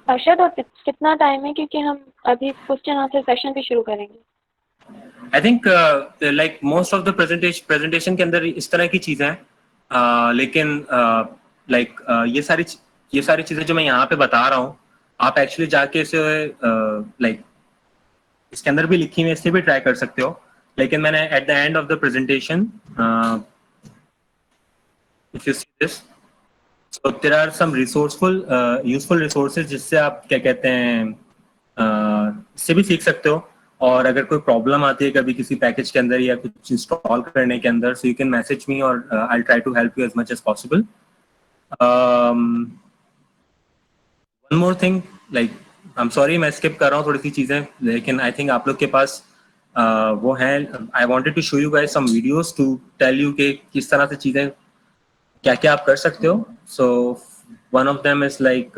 S2: अर्शद, और कितना टाइम है, क्योंकि हम अभी क्वेश्चन आंसर सेशन भी शुरू करेंगे।
S1: I think like most of the presentation के अंदर इस तरह की चीजें हैं, लेकिन लाइक ये सारी चीजें जो मैं यहाँ पे बता रहा हूँ, आप एक्चुअली जाके इसे लाइक इसके अंदर भी लिखी हुई, इससे भी ट्राई कर सकते हो। लेकिन मैंने at the end of the presentation, if you see this, so there are some resourceful useful resources जिससे आप क्या कहते हैं इससे भी सीख सकते हो। और अगर कोई प्रॉब्लम आती है कभी किसी पैकेज के अंदर या कुछ इंस्टॉल करने के अंदर, so you can message me और I try to help you as much as possible. One more thing, like I am sorry मैं स्किप कर रहा हूँ थोड़ी सी चीजें, लेकिन आई थिंक आप लोग के पास वो है। I wanted to show you guys some videos to tell you कि किस तरह से चीजें क्या क्या आप कर सकते हो। So one of them is like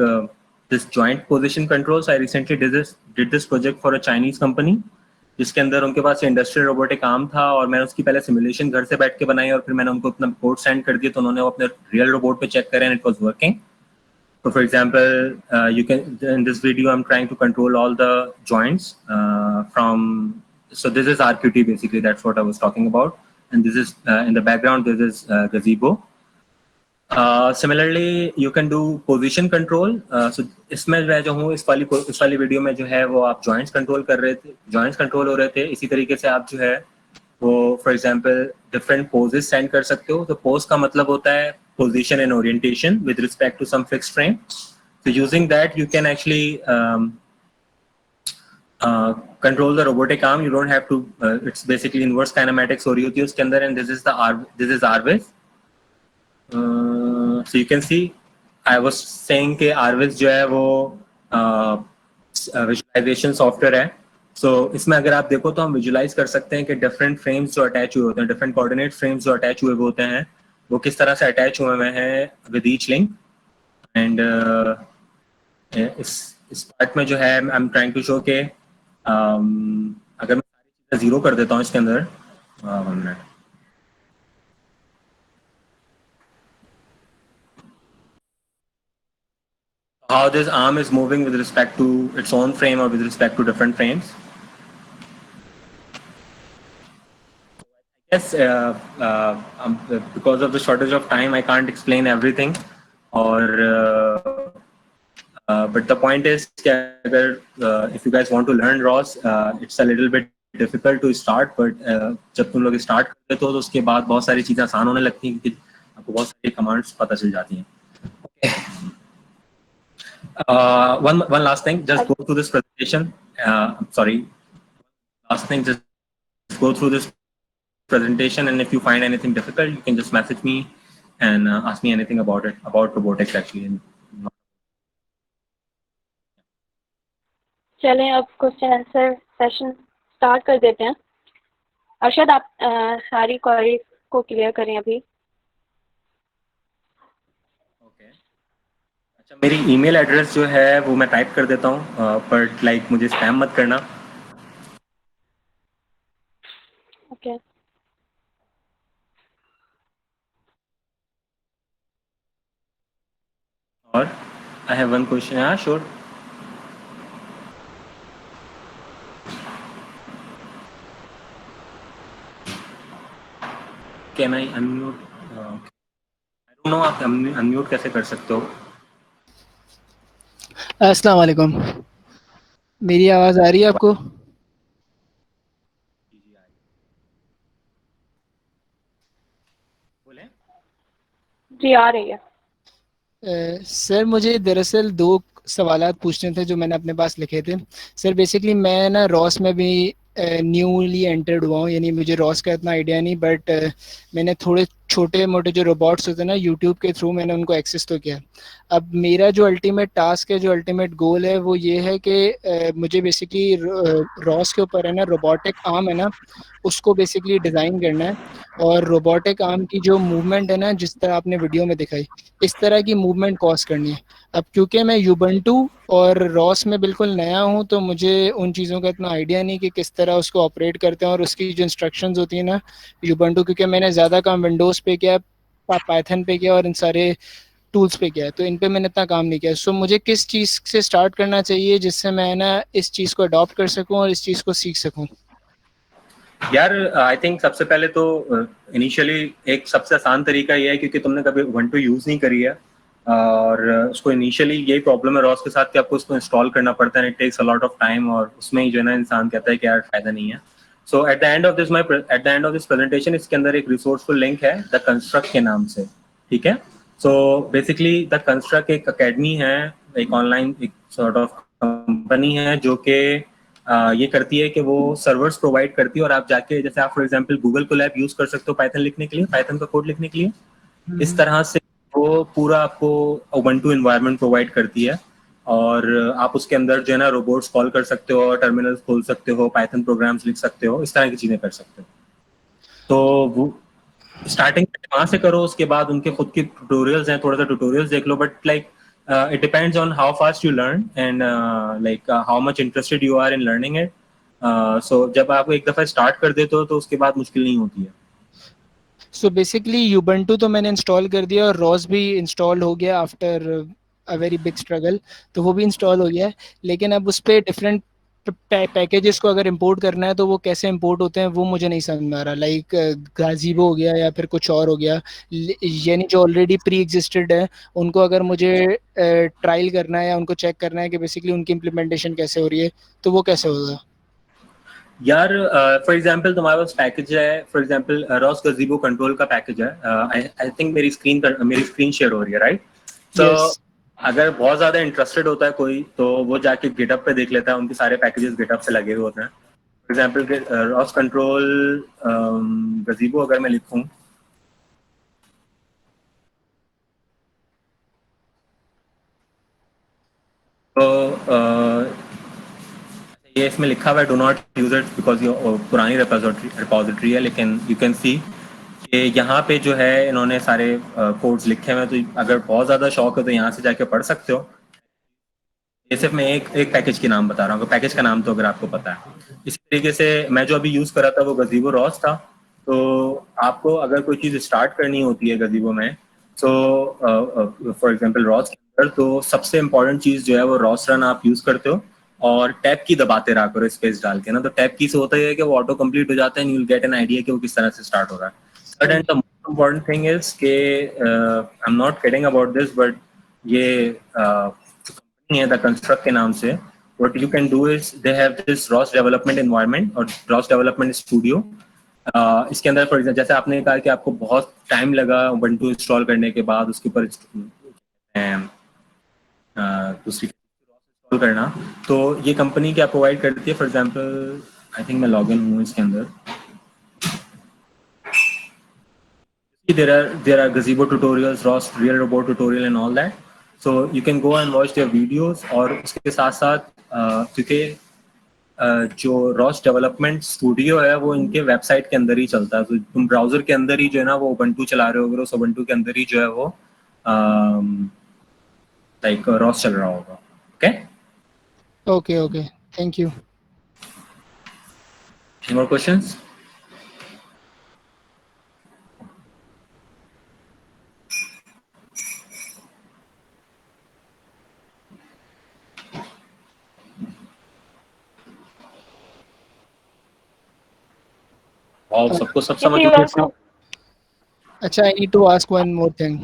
S1: this joint position controls. I recently did this project for a Chinese company, जिसके अंदर उनके पास इंडस्ट्रियल रोबोटिक आर्म था, और मैंने उसकी पहले सिमुलेशन घर से बैठ के बनाई, और फिर मैंने उनको अपना कोड सेंड कर दिया, तो उन्होंने वो अपने रियल रोबोट पे चेक करें and it was working. So for example, you can, in this video, I'm trying to control all the joints from, so this is RQT basically, that's what I was talking about. And this is, in the background, this is gazebo. Similarly, you can do position control. So इसमें मैं जो हूँ इस वाली video में जो है वो आप joints control कर रहे थे, joints control हो रहे थे। इसी तरीके से आप जो है वो for example different poses send कर सकते हो। तो pose का मतलब होता है position and orientation with respect to some fixed frame. So using that you can actually control the robotic arm. You don't have to, it's basically inverse kinematics हो रही होती है उसके अंदर, and this is RViz. So you can see I was saying कि RViz जो है वो विजुअलाइजेशन सॉफ्टवेयर है। सो इसमें अगर आप देखो तो हम विजुलाइज कर सकते हैं कि डिफरेंट फ्रेम्स जो अटैच हुए होते हैं, डिफरेंट कोऑर्डिनेट फ्रेम्स जो अटैच हुए होते हैं, वो किस तरह से अटैच हुए हुए हैं विद ईच लिंक। एंड इस पार्ट में जो है I am trying to show के अगर मैं सारी चीज़ें जीरो कर देता हूँ इसके अंदर, 1 minute. How this arm is moving with respect to its own frame or with respect to different frames. Yes, because of the shortage of time, I can't explain everything. Or but the point is that if you guys want to learn ROS, it's a little bit difficult to start. But जब तुम लोग start करते हो तो उसके बाद बहुत सारी चीजें आसान होने लगती हैं क्योंकि आपको बहुत सारी commands पता चल जाती हैं. One last thing, just go through this presentation. Sorry, last thing, just go through this presentation, and if you find anything difficult, you can just message me and ask me anything about it, about robotics actually.
S2: चलें अब question answer session start कर देते हैं. अरशद, आप सारी queries को clear करें अभी.
S1: ओके, अच्छा, मेरी ईमेल एड्रेस जो है वो मैं टाइप कर देता हूँ, बट लाइक मुझे स्पैम मत करना.
S2: ओके.
S1: और आई हैव वन क्वेश्चन. हाँ, sure. Can I unmute? I don't know आप अनम्यूट कैसे कर सकते हो.
S3: अस्सलाम वालेकुम, मेरी आवाज़ आ रही है आपको?
S1: बोले.
S2: जी, आ रही है.
S3: सर, मुझे दरअसल 2 सवालात पूछने थे जो मैंने अपने पास लिखे थे. सर, बेसिकली मैं ना रॉस में भी न्यूली एंटर्ड हुआ हूँ, यानी मुझे रॉस का इतना आइडिया नहीं, बट मैंने थोड़े छोटे मोटे जो रोबोट्स होते हैं ना, यूट्यूब के थ्रू मैंने उनको एक्सेस तो किया. अब मेरा जो अल्टीमेट टास्क है, जो अल्टीमेट गोल है, वो ये है कि मुझे बेसिकली रॉस के ऊपर है ना रोबोटिक आर्म है ना, उसको बेसिकली डिज़ाइन करना है. और रोबोटिक आर्म की जो मूवमेंट है ना, जिस तरह आपने वीडियो में दिखाई, इस तरह की मूवमेंट कॉज करनी है. अब क्योंकि मैं यूबंटू और रॉस में बिल्कुल नया हूं, तो मुझे उन चीज़ों का इतना आइडिया नहीं कि किस तरह उसको ऑपरेट करते हैं और उसकी जो इंस्ट्रक्शंस होती है ना यूबंटू, क्योंकि मैंने ज़्यादा काम विंडोज़ पे किया, पाइथन पे किया और इन सारे टूल्स पे किया है, तो इन पे मैंने इतना काम नहीं किया. सो मुझे किस चीज़ से स्टार्ट करना चाहिए जिससे मैं ना इस चीज़ को अडॉप्ट कर सकूँ और इस चीज़ को सीख सकूँ?
S1: यार, आई थिंक सबसे पहले तो इनिशियली एक सबसे आसान तरीका ये है, क्योंकि तुमने कभी उबंटू यूज नहीं करी है और उसको इनिशियली यही प्रॉब्लम है रॉस के साथ कि आपको उसको इंस्टॉल करना पड़ता है. It takes a lot of time और उसमें ही जो है ना इंसान कहता है कि यार फायदा नहीं है. So at the end of this presentation इसके अंदर एक रिसोर्सफुल लिंक है द कंस्ट्रक्ट के नाम से. ठीक है. सो बेसिकली द कंस्ट्रक्ट एक अकेडमी है, एक ऑनलाइन एक सॉर्ट ऑफ कंपनी है जो कि ये करती है कि वो सर्वर्स प्रोवाइड करती है और आप जाके, जैसे आप for example Google Colab use कर सकते हो पाइथन लिखने के लिए, पाइथन का कोड लिखने के लिए. इस तरह से वो पूरा आपको उबंटू एनवायरनमेंट प्रोवाइड करती है और आप उसके अंदर जो है ना रोबोट्स कॉल कर सकते हो, टर्मिनल खोल सकते हो, पाइथन प्रोग्राम्स लिख सकते हो, इस तरह की चीजें कर सकते हो. तो वो स्टार्टिंग वहां से करो, उसके बाद उनके खुद के ट्यूटोरियल्स हैं, थोड़ा सा ट्यूटोरियल्स देख लो. But like it depends on how fast you learn and how much interested you are in learning it. So जब आप एक दफा स्टार्ट कर देते हो तो उसके बाद मुश्किल नहीं होती है.
S3: सो बेसिकली यूबंटू तो मैंने इंस्टॉल कर दिया और रॉस भी इंस्टॉल हो गया after a very big struggle, तो वो भी इंस्टॉल हो गया है. लेकिन अब उस पर डिफरेंट पैकेजेस को अगर इंपोर्ट करना है तो वो कैसे इंपोर्ट होते हैं वो मुझे नहीं समझ में आ रहा. लाइक गाजीबो हो गया या फिर कुछ और हो गया, यानी जो ऑलरेडी प्री एग्जिस्टेड है उनको अगर मुझे ट्रायल करना है या उनको चेक करना है कि बेसिकली उनकी इम्प्लीमेंटेशन कैसे हो रही है, तो वो कैसे होगा?
S1: यार, फॉर एग्जांपल तुम्हारे पास पैकेज है, फॉर एग्जांपल रॉस गजीबो कंट्रोल का पैकेज है. आई थिंक मेरी स्क्रीन शेयर हो रही है, राइट? तो
S3: यस.
S1: अगर बहुत ज्यादा इंटरेस्टेड होता है कोई तो वो जाके गिटअप पे देख लेता है, उनके सारे पैकेजेस गिटअप से लगे हुए होते हैं. फॉर एग्जांपल रॉस कंट्रोल गजीबो अगर मैं लिखूं तो ये इसमें लिखा हुआ है do not use it because ये पुरानी रिपोजिटरी है. लेकिन यू कैन सी कि यहाँ पे जो है इन्होंने सारे कोड्स लिखे हुए हैं. तो अगर बहुत ज्यादा शौक है तो यहाँ से जाके पढ़ सकते हो. ये सिर्फ मैं एक पैकेज के नाम बता रहा हूँ, पैकेज का नाम तो अगर आपको पता है. इसी तरीके से मैं जो अभी यूज कर रहा था वो गजीबो रॉस था. तो आपको अगर कोई चीज़ स्टार्ट करनी होती है गज़ीबो में, तो फॉर एग्जांपल रॉस के अंदर, तो सबसे इम्पोर्टेंट चीज़ जो है वो रॉस रन आप यूज़ करते हो और टैब की दबाते रहा करो स्पेस डाल के ना। तो टैब की से होता है कि वो ऑटो कंप्लीट हो जाता है and you will get an idea कि वो किस तरह से स्टार्ट हो रहा है। But and the most important thing is के I am not kidding about this, but ये कंपनी है द कंस्ट्रक्ट के नाम से, what you can do is they have this ROS development environment और ROS development studio। इसके अंदर for example जैसे आपने कहा कि आपको बहुत टाइम लगा उबंटू इंस्टॉल करने के बाद उसके ऊपर दूसरी इंस्टॉल करना, तो ये कंपनी क्या प्रोवाइड करती है। फॉर एग्जाम्पल आई थिंक मैं लॉग इन हूँ इसके अंदर, there are gazebo tutorials, ROS real robot tutorial and all that, so you can go and watch their videos। और उसके साथ साथ क्योंकि जो रॉस डेवलपमेंट स्टूडियो है वो इनके वेबसाइट के अंदर ही चलता है, तो तुम ब्राउजर के अंदर ही जो है ना वो उबंटू चला रहे होगे, उस उबंटू के अंदर ही जो है वो लाइक रॉस चल रहा होगा। Okay
S3: okay, thank you.
S1: Any more questions? और सबको सब समझ
S2: किसी और को
S3: अच्छा, I need to ask one more thing.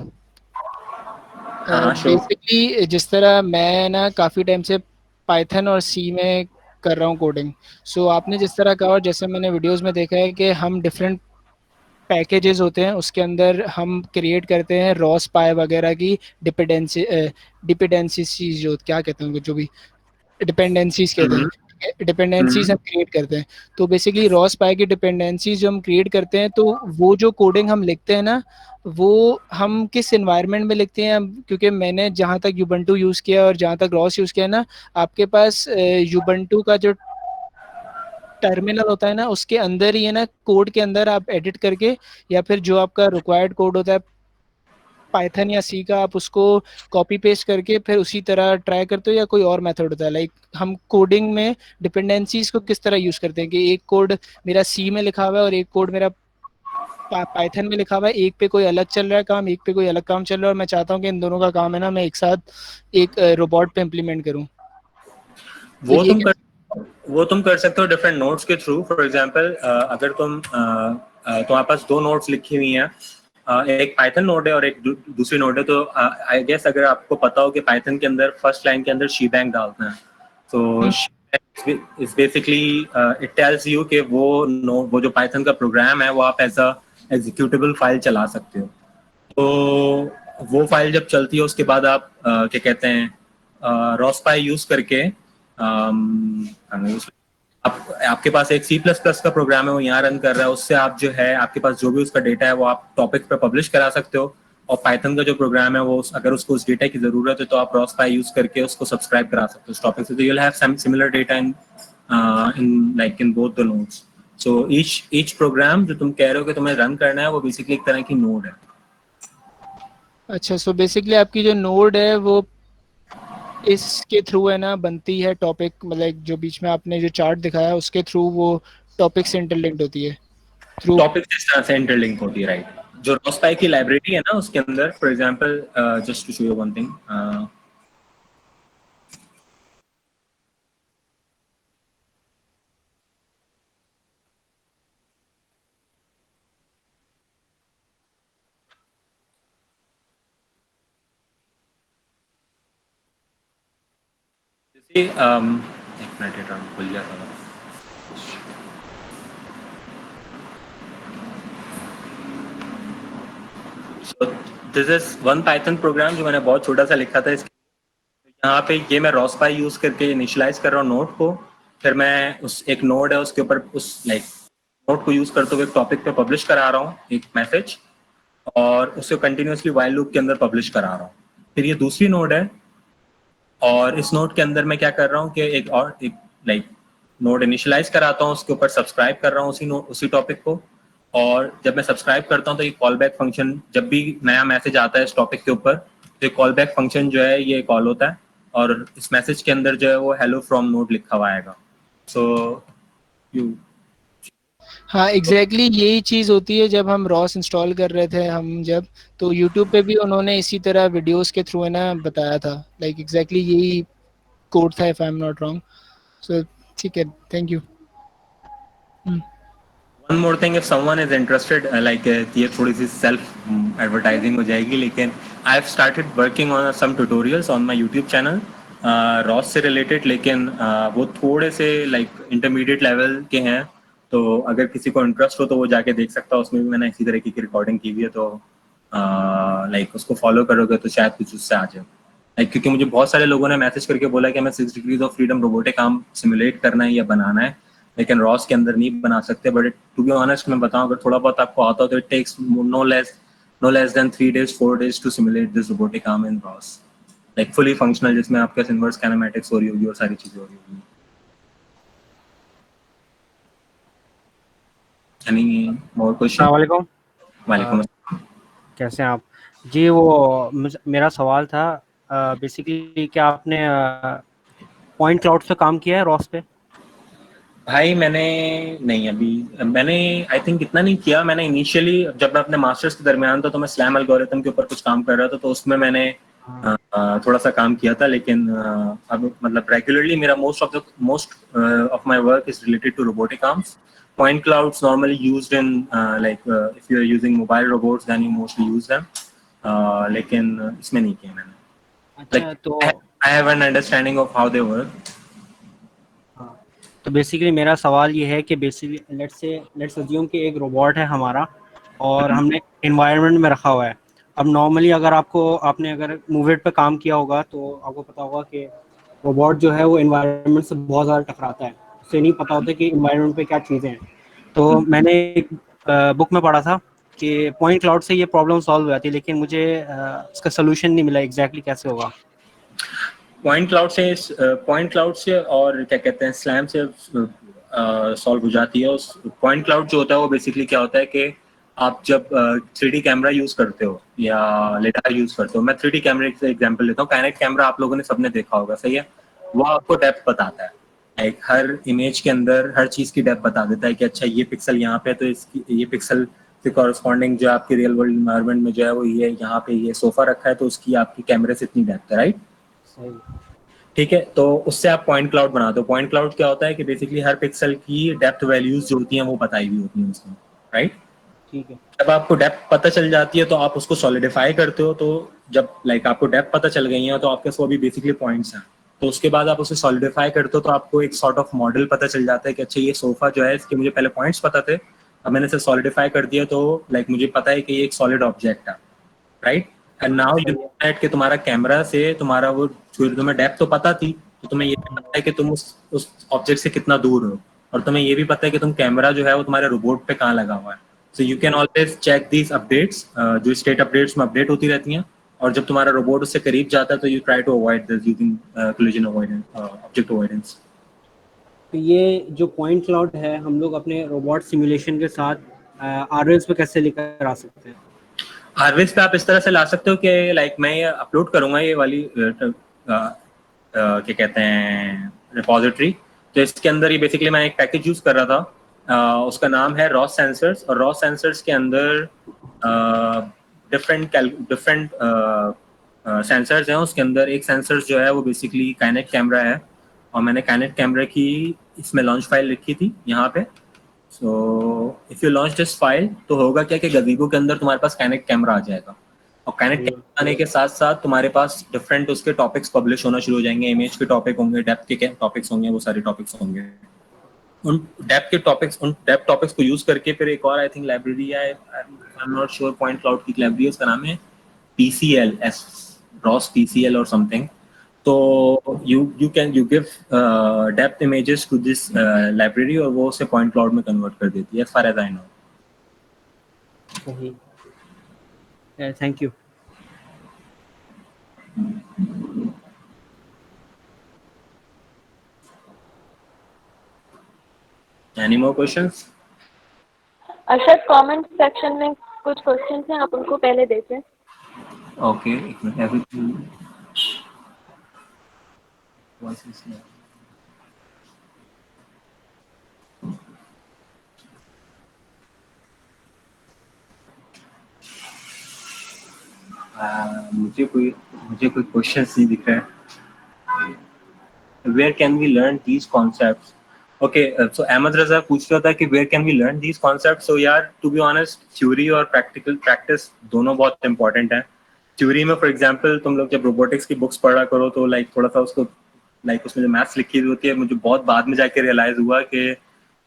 S1: हाँ sure।
S3: बेसिकली जिस तरह मैं ना काफ़ी टाइम से पाइथन और सी में कर रहा हूँ कोडिंग, सो आपने जिस तरह कहा और जैसे मैंने वीडियोस में देखा है कि हम डिफरेंट पैकेजेस होते हैं उसके अंदर हम क्रिएट करते हैं रॉस पाई वगैरह की डिपेंडेंसीज जो क्या कहते हैं उनको, जो भी डिपेंडेंसीज कहते
S1: हम्म
S3: हैं, डिपेंडेंसीज हम क्रिएट करते हैं। तो बेसिकली रॉस पाई की डिपेंडेंसीज जो हम क्रिएट करते हैं, तो वो जो कोडिंग हम लिखते हैं ना, वो हम किस एनवायरनमेंट में लिखते हैं? क्योंकि मैंने जहाँ तक यूबंटू यूज़ किया और जहाँ तक रॉस यूज़ किया ना, आपके पास यूबंटू का जो टर्मिनल होता है ना, उसके अंदर ही है ना, कोड के अंदर आप एडिट करके या फिर जो आपका रिक्वायर्ड कोड होता है पाइथन या सी का, आप उसको कॉपी पेस्ट करके फिर उसी तरह ट्राई करते हो, या कोई और मेथड होता है? लाइक हम कोडिंग में डिपेंडेंसीज को किस तरह यूज करते हैं कि एक कोड मेरा सी में लिखा हुआ है और एक कोड मेरा पाइथन में लिखा हुआ है, एक पे कोई अलग चल रहा है काम, एक पे कोई अलग काम चल रहा है, और मैं चाहता हूँ कि इन दोनों का काम है ना मैं एक साथ एक रोबोट पे इम्प्लीमेंट करूँ। तो
S1: वो
S3: ये
S1: तुम कर सकते हो डिफरेंट नोट्स के थ्रू। फॉर एग्जांपल अगर तुम्हारे पास दो नोट्स लिखी हुई हैं, एक पाइथन नोड है और एक दूसरी नोड है, तो आई गेस अगर आपको पता हो कि पाइथन के अंदर फर्स्ट लाइन के अंदर शीबैंग डालना है, तो is basically it tells you कि वो जो पाइथन का प्रोग्राम है वो आप एज अ एग्जीक्यूटेबल फाइल चला सकते हो। तो वो फाइल जब चलती है उसके बाद आप क्या कहते हैं रॉसपाई यूज करके आपके पास एक C++ का प्रोग्राम है वो यहाँ रन कर रहा है, उससे आप जो है आपके पास जो भी उसका डेटा है वो आप टॉपिक पे पब्लिश करा सकते हो। और पाइथन का जो प्रोग्राम है वो अगर उसको उस डेटा की जरूरत है तो आप रॉसपाई यूज करके उसको सब्सक्राइब करा सकते हो उस टॉपिक से। तो you'll have some similar data in both the nodes। So each program जो तुम कह रहे हो कि तुम्हें रन करना है वो बेसिकली एक तरह की नोड है।
S3: अच्छा, सो बेसिकली आपकी जो नोड है वो इसके थ्रू है ना बनती है टॉपिक, मतलब जो बीच में आपने जो चार्ट दिखाया उसके थ्रू वो टॉपिक से इंटरलिंक्ड होती है थ्रू।
S1: टॉपिक इस तरह से इंटरलिंक होती है, राइट। जो रॉसपाई की लाइब्रेरी है ना उसके अंदर for example just to show you one thing, एक मिनट ये भूल गया था। So this is one Python program जो मैंने बहुत छोटा सा लिखा था। यहाँ पे ये मैं रॉसपाई यूज करके इनिशियलाइज कर रहा हूँ नोड को, फिर मैं उस एक नोड है उसके ऊपर उस लाइक नोड को यूज करते हुए एक टॉपिक पे पब्लिश करा रहा हूँ एक मैसेज, और उसे कंटिन्यूअसली व्हाइल लूप के अंदर पब्लिश करा रहा हूँ। फिर ये दूसरी नोड है और इस नोड के अंदर मैं क्या कर रहा हूँ कि एक लाइक नोड इनिशियलाइज कराता हूँ, उसके ऊपर सब्सक्राइब कर रहा हूँ उसी टॉपिक को। और जब मैं सब्सक्राइब करता हूँ तो ये कॉल बैक फंक्शन, जब भी नया मैसेज आता है इस टॉपिक के ऊपर तो ये कॉल बैक फंक्शन जो है ये कॉल होता है, और इस मैसेज के अंदर जो है वो हेलो फ्रॉम नोड लिखा हुआ आएगा। सो यू
S3: हाँ एग्जैक्टली यही चीज़ होती है जब हम रॉस इंस्टॉल कर रहे थे हम जब, तो यूट्यूब पे भी उन्होंने इसी तरह वीडियोस के थ्रू है ना बताया था, लाइक एग्जैक्टली यही कोड था if I am not wrong. So ठीक है, thank you.
S1: One more thing, if someone is interested, ये थोड़ी सी self advertising हो जाएगी, लेकिन I've started working on some tutorials on my YouTube channel, ROS से related, लेकिन वो थोड़े से like intermediate level के हैं, तो अगर किसी को interest हो तो वो जाके देख सकता है, उसमें भी मैंने इसी तरह की recording की हुई है, तो like उसको follow करोगे तो शायद कुछ उससे आ जाए। Like, क्योंकि मुझे बहुत सारे लोगों ने मैसेज करके बोला कि हमें 6 degrees of freedom robotic arm simulate करना है या बनाना है, लेकिन रॉस के अंदर नहीं बना सकते। बट टू बी ऑनेस्ट मैं बताऊं, अगर थोड़ा बहुत आपको आता हो तो it takes no less than 3 days 4 days to simulate this robotic arm in ROS, like fully functional, जिसमें आपके इनवर्स काइनेमेटिक्स हो रही होगी और सारी चीजें हो रही होगी। Any more question?
S4: अस्सलाम वालेकुम।
S1: वालेकुम।
S4: कैसे हैं आप? जी वो मेरा सवाल था, बेसिकली क्या आपने पॉइंट क्लाउड पे काम किया है रॉस पे?
S1: भाई मैंने नहीं, अभी मैंने आई थिंक इतना नहीं किया। मैंने इनिशियली जब मैं अपने मास्टर्स के दरमियान था तो मैं स्लैम एल्गोरिथम के ऊपर कुछ काम कर रहा था, तो उसमें मैंने थोड़ा सा काम किया था, लेकिन अब मतलब रेगुलरली मेरा most of my work is related to robotic arms. Point clouds normally used in like if you are using mobile robots then you mostly use them, लेकिन इसमें नहीं किया मैंने।
S4: अच्छा
S1: लाइक
S4: तो
S1: I have an understanding of how they work.
S4: हाँ, तो basically मेरा सवाल ये है कि बेसिकली लेट्स अज्यूम कि एक रोबोट है हमारा और हमने एनवायरनमेंट में रखा हुआ है। अब नॉर्मली अगर आपने अगर मूवेट पे काम किया होगा तो आपको पता होगा कि रोबोट जो है वो एनवायरनमेंट से बहुत ज़्यादा टकराता है, उसे नहीं पता होता कि एनवायरनमेंट पे क्या चीज़ें हैं। तो मैंने एक बुक में पढ़ा था कि पॉइंट क्लाउड से ये प्रॉब्लम सॉल्व हो जाती है, लेकिन मुझे इसका सोल्यूशन नहीं मिला एग्जैक्टली कैसे होगा।
S1: पॉइंट क्लाउड से और क्या कहते हैं स्लैम से सॉल्व हो जाती है। उस पॉइंट क्लाउड जो होता है वो बेसिकली क्या होता है कि आप जब 3D कैमरा यूज करते हो या लिडार यूज करते हो, मैं 3D कैमरे से एग्जांपल लेता हूँ। काइनेक्ट कैमरा आप लोगों ने सबने देखा होगा, सही है? वो आपको डेप्थ बताता है, लाइक हर इमेज के अंदर हर चीज की डेप्थ बता देता है कि अच्छा ये पिक्सल यहाँ पे है, तो इसकी ये पिक्सल से कॉरस्पॉन्डिंग जो आपकी रियल वर्ल्ड इन्वायरमेंट में जो है वो ये यहाँ पे ये सोफा रखा है, तो उसकी आपकी कैमरे से इतनी डेप्थ है, राइट?
S4: सही।
S1: ठीक है, तो उससे आप पॉइंट क्लाउड बनाते हो। पॉइंट क्लाउड क्या होता है कि बेसिकली हर पिक्सल की डेप्थ वैल्यूज जो होती हैं वो बताई हुई होती हैं उसमें, राइट?
S4: ठीक है।
S1: जब आपको डेप्थ पता चल जाती है तो आप उसको सॉलिडिफाई करते हो। तो जब लाइक आपको डेप्थ पता चल गई है तो आपके पास वो भी बेसिकली पॉइंट्स हैं, तो उसके बाद आप उसे सॉलिडिफाई करते हो तो आपको एक सॉर्ट ऑफ मॉडल पता चल जाता है कि अच्छा ये सोफा जो है इसके मुझे पहले पॉइंट्स पता थे, अब मैंने इसे सॉलिडिफाई कर दिया तो लाइक मुझे पता है कि ये एक सॉलिड ऑब्जेक्ट है, राइट? एंड नाउ यू
S4: सही है।
S1: दैट कि तुम्हारा कैमरा से तुम्हारा वो जो तुम्हें डेप्थ तो पता थी, तो तुम्हें ये भी पता है कि तुम उस ऑब्जेक्ट से कितना दूर हो, और तुम्हें ये भी पता है कि तुम कैमरा जो है वो तुम्हारे रोबोट पे कहाँ लगा हुआ है। So you can always check these updates, जो स्टेट अपडेट्स में अपडेट होती रहती हैं, और जब तुम्हारा रोबोट उससे करीब जाता है तो you try to avoid this using collision avoidance, object avoidance.
S4: तो ये जो पॉइंट क्लाउड है हम लोग अपने रोबोट सिमुलेशन के साथ आरएल्स पे कैसे लेकर आ सकते हैं?
S1: हार्वेस्ट पे आप इस तरह से ला सकते हो कि लाइक मैं ये अपलोड करूंगा ये वाली क्या कहते हैं रिपोजिटरी। तो इसके अंदर ये बेसिकली मैं एक पैकेज यूज कर रहा था, उसका नाम है रॉस सेंसर्स, और रॉस सेंसर्स के अंदर डिफरेंट सेंसर्स हैं। उसके अंदर एक सेंसर जो है वो बेसिकली काइनेक्ट कैमरा है, और मैंने काइनेक्ट कैमरा की इसमें लॉन्च फाइल लिखी थी यहाँ पे। So if you launch this file तो होगा क्या कि गजीबो के अंदर तुम्हारे पास काइनेक्ट कैमरा आ जाएगा, और काइनेक्ट
S4: सही है।
S1: कैमरा आने के साथ साथ तुम्हारे पास डिफरेंट उसके टॉपिक्स पब्लिश होना शुरू हो जाएंगे। इमेज के टॉपिक होंगे, डेप्थ के टॉपिक्स होंगे, वो सारे टॉपिक्स होंगे। उन डेप्थ टॉपिक्स को यूज करके फिर एक और आई थिंक लाइब्रेरी है, I am not sure point cloud की लाइब्रेरी, उसका नाम है पीसीएल एस, रॉस पीसीएल और समथिंग। तो you give depth images to this library, और वो उसे पॉइंट क्लाउड में कन्वर्ट कर देती है, as far as I know.
S4: सही। Thank you.
S1: Any more questions?
S2: Arshad, comment section में कुछ क्वेश्चन हैं, आप उनको पहले देते हैं।
S1: ओके, एक मिनट, एवरीथिंग वॉइस इज मुझे कोई क्वेश्चन नहीं दिख रहा है। Where can we learn these concepts? Okay, so Ahmed Raza पूछ रहा था कि where can we learn these concepts? So यार, to be honest, theory और practical practice दोनों बहुत important है। Theory में for example तुम लोग जब robotics की books पढ़ा करो तो like थोड़ा सा उसको like उसमें जो maths लिखी होती है, मुझे बहुत बाद में जाके realize हुआ कि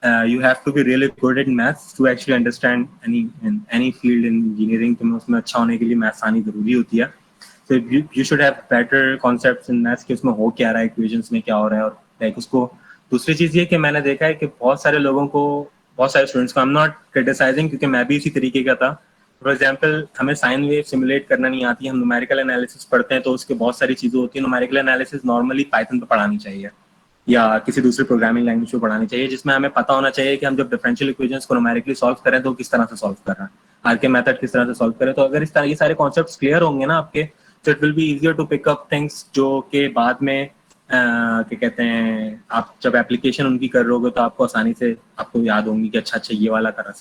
S1: you have to be really good at maths to actually understand any field in engineering। तुम्हें उसमें अच्छा होने के लिए maths आनी जरूरी होती है। So you should have better concepts in maths कि उसमें हो क्या रहा है, equations में क्या हो रहा है, और like उसको। दूसरी चीज़ ये कि मैंने देखा है कि बहुत सारे लोगों को, बहुत सारे स्टूडेंट्स को, I'm not criticizing क्योंकि मैं भी इसी तरीके का था। फॉर एग्जाम्पल हमें साइन वेव सिमुलेट करना नहीं आती, हम न्यूमेरिकल एनालिसिस पढ़ते हैं तो उसके बहुत सारी चीज़ें होती हैं। न्यूमेरिकल एनालिसिस नॉर्मली पाइथन पे पढ़ानी चाहिए या किसी दूसरी प्रोग्रामिंग लैंग्वेज पे पढ़ानी चाहिए, जिसमें हमें पता होना चाहिए कि हम जब डिफरेंशियल इक्वेशंस को न्यूमेरिकली सॉल्व करें तो किस तरह से सॉल्व कर रहे हैं, आर के मेथड किस तरह से सॉल्व करें। तो अगर इस तरह ये सारे कॉन्सेप्ट्स क्लियर होंगे ना आपके, तो it will be easier to pick up things जो कि बाद में क्या कहते हैं, आप जब एप्लीकेशन उनकी कर रहे होगे तो आपको आसानी से आपको याद होंगी कि अच्छा ये वाला कर,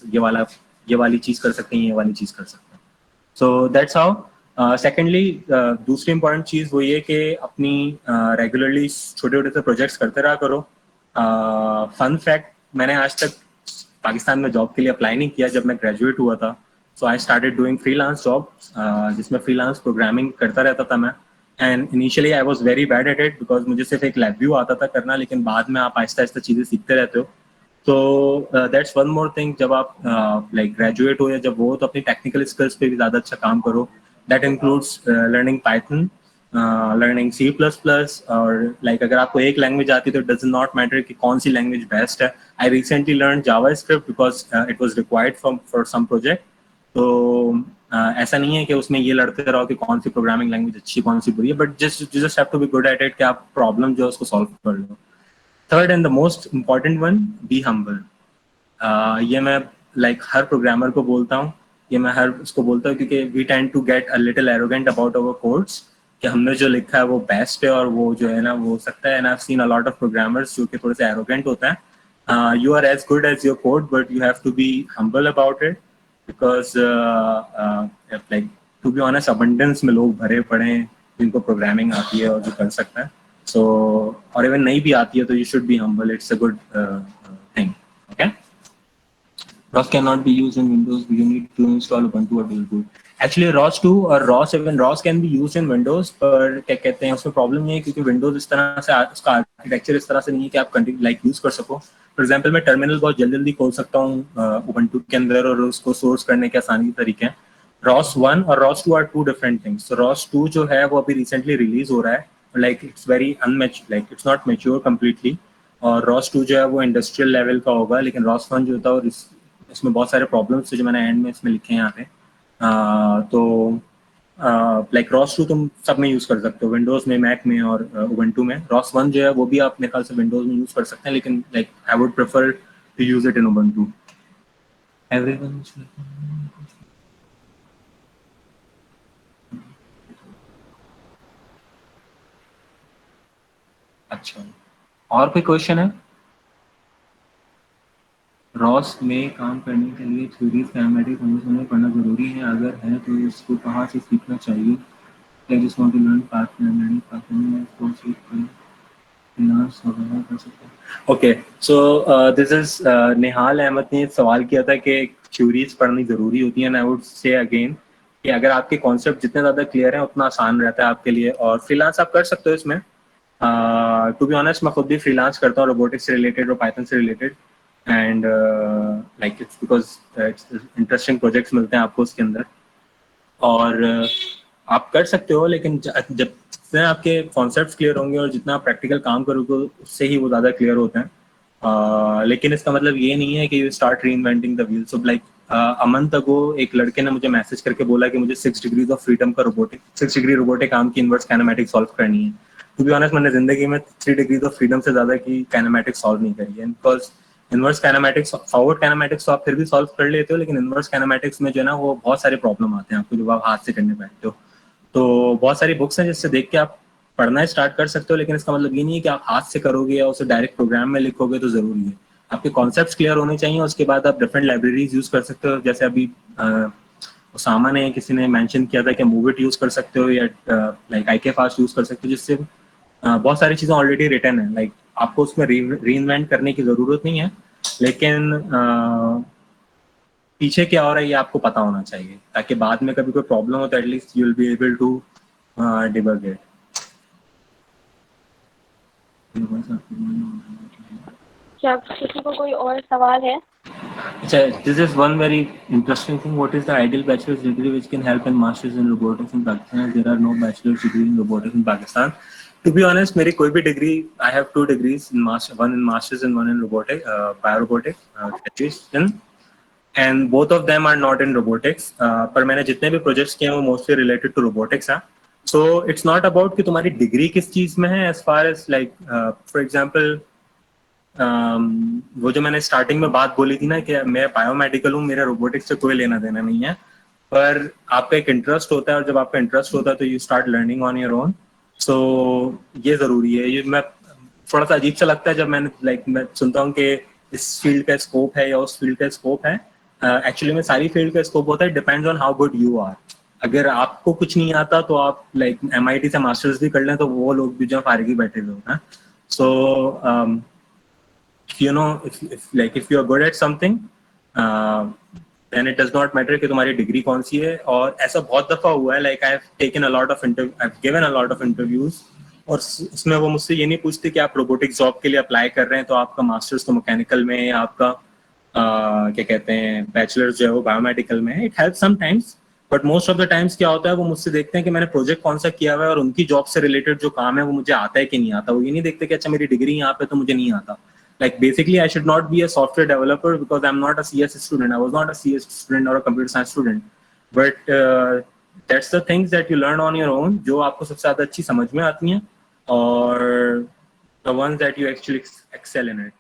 S1: ये वाली चीज़ कर सकते हैं, ये वाली चीज़ कर सकते हैं। So that's how. सेकेंडली दूसरी इंपॉर्टेंट चीज़ वो ये कि अपनी रेगुलरली छोटे छोटे से प्रोजेक्ट्स करते रहा करो। फन फैक्ट, मैंने आज तक पाकिस्तान में जॉब के लिए अप्लाई नहीं किया जब मैं ग्रेजुएट हुआ था। So I started doing freelance job, जिसमें फ्रीलांस प्रोग्रामिंग करता रहता था मैं। And initially I was very bad at it because मुझे सिर्फ एक लैब व्यू आता था करना, लेकिन बाद में आप आहिस्ता आहिस्ता चीज़ें सीखते रहते हो। तो दैट्स वन मोर थिंग, जब आप लाइक ग्रेजुएट हो या जब वो, तो अपनी टेक्निकल स्किल्स पे भी ज़्यादा अच्छा काम करो। That includes learning Python, learning C++, और लाइक अगर आपको एक लैंग्वेज आती है तो डज नॉट मैटर कि कौन सी लैंग्वेज बेस्ट है। I recently learn JavaScript because it was required for some project. तो ऐसा नहीं है कि उसमें ये लड़ते रहो कि कौन सी प्रोग्रामिंग लैंग्वेज अच्छी कौन सी बुरी है, but just have to be good at it कि आप प्रॉब्लम जो है उसको सॉल्व कर लो। Third and the most important one, be humble. ये मैं लाइक हर प्रोग्रामर को बोलता हूँ, ये मैं हर उसको बोलता हूँ, क्योंकि we tend to get a little arrogant about our codes कि हमने जो लिखा है वो बेस्ट है और वो जो है ना वो हो सकता है। And I have seen a lot of programmers जो कि थोड़े से एरोगेंट होते हैं। You are as good as your code but you have to be humble about it, because like to be honest abundance में लोग भरे पड़े हैं जिनको प्रोग्रामिंग आती है और जो कर सकता है। सो और इवन नहीं भी आती है तो you should be humble, it's a good thing. Okay, ROS cannot be used in Windows. You need to install Ubuntu or Dual. Actually, ROS 2 और ROS can be used in Windows, पर क्या कहते हैं उसमें प्रॉब्लम ये है क्योंकि Windows इस तरह से, उसका आर्किटेक्चर इस तरह से नहीं है कि आप लाइक यूज कर सको। फॉर एग्जाम्पल मैं टर्मिनल बहुत जल्दी खोल सकता हूँ Ubuntu के अंदर और उसको सोर्स करने के आसानी तरीके हैं। ROS 1 और ROS 2 are two different things. तो ROS 2 जो है वो अभी रिसेंटली रिलीज हो रहा है, like it's very like it's not mature completely, और ROS 2 जो है वो इंडस्ट्रियल लेवल का होगा, लेकिन ROS 1 जो होता है इसमें बहुत सारे प्रॉब्लम्स जो मैंने एंड में इसमें लिखे हैं यहाँ पे। तो लाइक ROS 2 तुम सब में यूज़ कर सकते हो, विंडोज़ में, मैक में और Ubuntu में। ROS 1 जो है वो भी आप मेरे ख्याल से विंडोज़ में यूज़ कर सकते हैं, लेकिन like I would prefer to use it in Ubuntu। Everyone, अच्छा, और कोई क्वेश्चन है? ROS में काम करने के लिए थ्योरीज कैमेटिक समझ पढ़ना जरूरी है, अगर है तो इसको कहाँ से सीखना चाहिए? I just want to learn path and path में इसको सीख कर। ओके, सो दिस इज निहाल अहमद ने सवाल किया था कि थ्योरीज पढ़नी जरूरी होती है। आई वुड से अगेन कि अगर आपके कॉन्सेप्ट जितने ज़्यादा क्लियर हैं उतना आसान रहता है आपके लिए, और फ्रीलांस आप कर सकते हो इसमें। टू बी ऑनेस्ट मैं खुद भी फ्रीलांस करता हूँ रोबोटिक्स से रिलेटेड और पाइथन से related, and like it's because interesting projects मिलते हैं आपको उसके अंदर, और आप कर सकते हो। लेकिन जब जितने आपके कॉन्सेप्ट्स क्लियर होंगे और जितना आप प्रैक्टिकल काम करोगे उससे ही वो ज़्यादा क्लियर होते हैं। लेकिन इसका मतलब ये नहीं है कि यू स्टार्ट री inventing the wheel. So like a month ago एक लड़के ने मुझे मैसेज करके बोला कि मुझे 6 डिग्रीज ऑफ फ्रीडम का 6 डिग्री रोबोटिक आर्म की इन्वर्स काइनेमेटिक सॉल्व करनी है। टू बी ऑनेस्ट मैंने जिंदगी में 3 डिग्रीज ऑफ फ्रीडम से ज़्यादा की काइनेमेटिक सॉल्व नहीं करी है, because inverse kinematics, forward kinematics तो आप फिर भी सॉल्व कर लेते हो, लेकिन इनवर्स काइनेमेटिक्स में जो है ना वो बहुत सारे प्रॉब्लम आते हैं आपको जब आप हाथ से करने बैठते हो। तो बहुत सारी बुक्स हैं जिससे देख के आप पढ़ना स्टार्ट कर सकते हो, लेकिन इसका मतलब ये नहीं है कि आप हाथ से करोगे या उसे डायरेक्ट प्रोग्राम में लिखोगे तो जरूरी है। आपके कॉन्सेप्ट्स क्लियर होने चाहिए, उसके बाद आप डिफरेंट लाइब्रेरीज यूज कर सकते हो। जैसे अभी उसामा ने किसी ने मेंशन किया था कि मूव इट यूज कर सकते हो या लाइक IK फास्ट यूज कर सकते हो, जिससे बहुत सारी चीजें ऑलरेडी रिटर्न है, लाइक आपको उसमें रीइन्वेंट करने की जरूरत नहीं है, लेकिन पीछे क्या हो रहा है ये आपको पता होना चाहिए, ताकि बाद में कभी कोई प्रॉब्लम हो तो at least you will be able to debug it.
S2: क्या किसी को कोई और सवाल है?
S1: This is one very interesting thing. What is the ideal bachelor's degree which can help in masters in robotics in Pakistan? There are no bachelor's degree in robotics in Pakistan. To be honest, मेरी कोई भी degree, I have 2 degrees, one in masters and one in robotics, biorobotics, graduation, and both of them are not in robotics. पर मैंने जितने भी projects किए हैं वो mostly related to robotics हैं. So it's not about कि तुम्हारी degree किस चीज में है, as far as like for example वो जो मैंने स्टार्टिंग में बात बोली थी ना कि मैं बायोमेडिकल हूँ, मेरा रोबोटिक्स से कोई लेना देना नहीं है, पर आपका एक इंटरेस्ट होता है, और जब आपका इंटरेस्ट होता है तो you start learning on your own. So ये जरूरी है। ये मैं थोड़ा सा अजीब सा लगता है जब मैं सुनता हूँ कि इस फील्ड का स्कोप है या उस फील्ड का स्कोप है। एक्चुअली में सारी फील्ड का स्कोप होता है, depends on how good you are. अगर आपको कुछ नहीं आता तो आप लाइक MIT से मास्टर्स भी कर लें तो वो लोग भी जो फारिग ही बैठे हुए होते हैं। सो you know, if you are good at something, then it does not matter कि तुम्हारी डिग्री कौन सी है। और ऐसा बहुत दफा हुआ है, like I've given a lot of interviews, और उसमें वो मुझसे ये नहीं पूछते कि आप रोबोटिक जॉब के लिए अप्लाई कर रहे हैं तो आपका मास्टर्स तो मैकेनिकल में है या आपका क्या कहते हैं बैचलर्स जो है वो बायोमेडिकल में है। It help sometimes, but most of the times क्या होता है वो मुझसे देखते हैं कि मैंने प्रोजेक्ट कौन सा किया हुआ है और उनकी जॉब से रिलेटेड जो काम है वो मुझे आता है कि नहीं आता। वो ये नहीं देखते कि अच्छा मेरी डिग्री यहाँ पे तो मुझे नहीं आता। Like basically I should not be a software developer because I'm not a CS student. I was not a CS student or a computer science student. But that's the things that you learn on your own, जो आपको सबसे ज़्यादा अच्छी समझ में आती हैं, और the ones that you actually excel in it.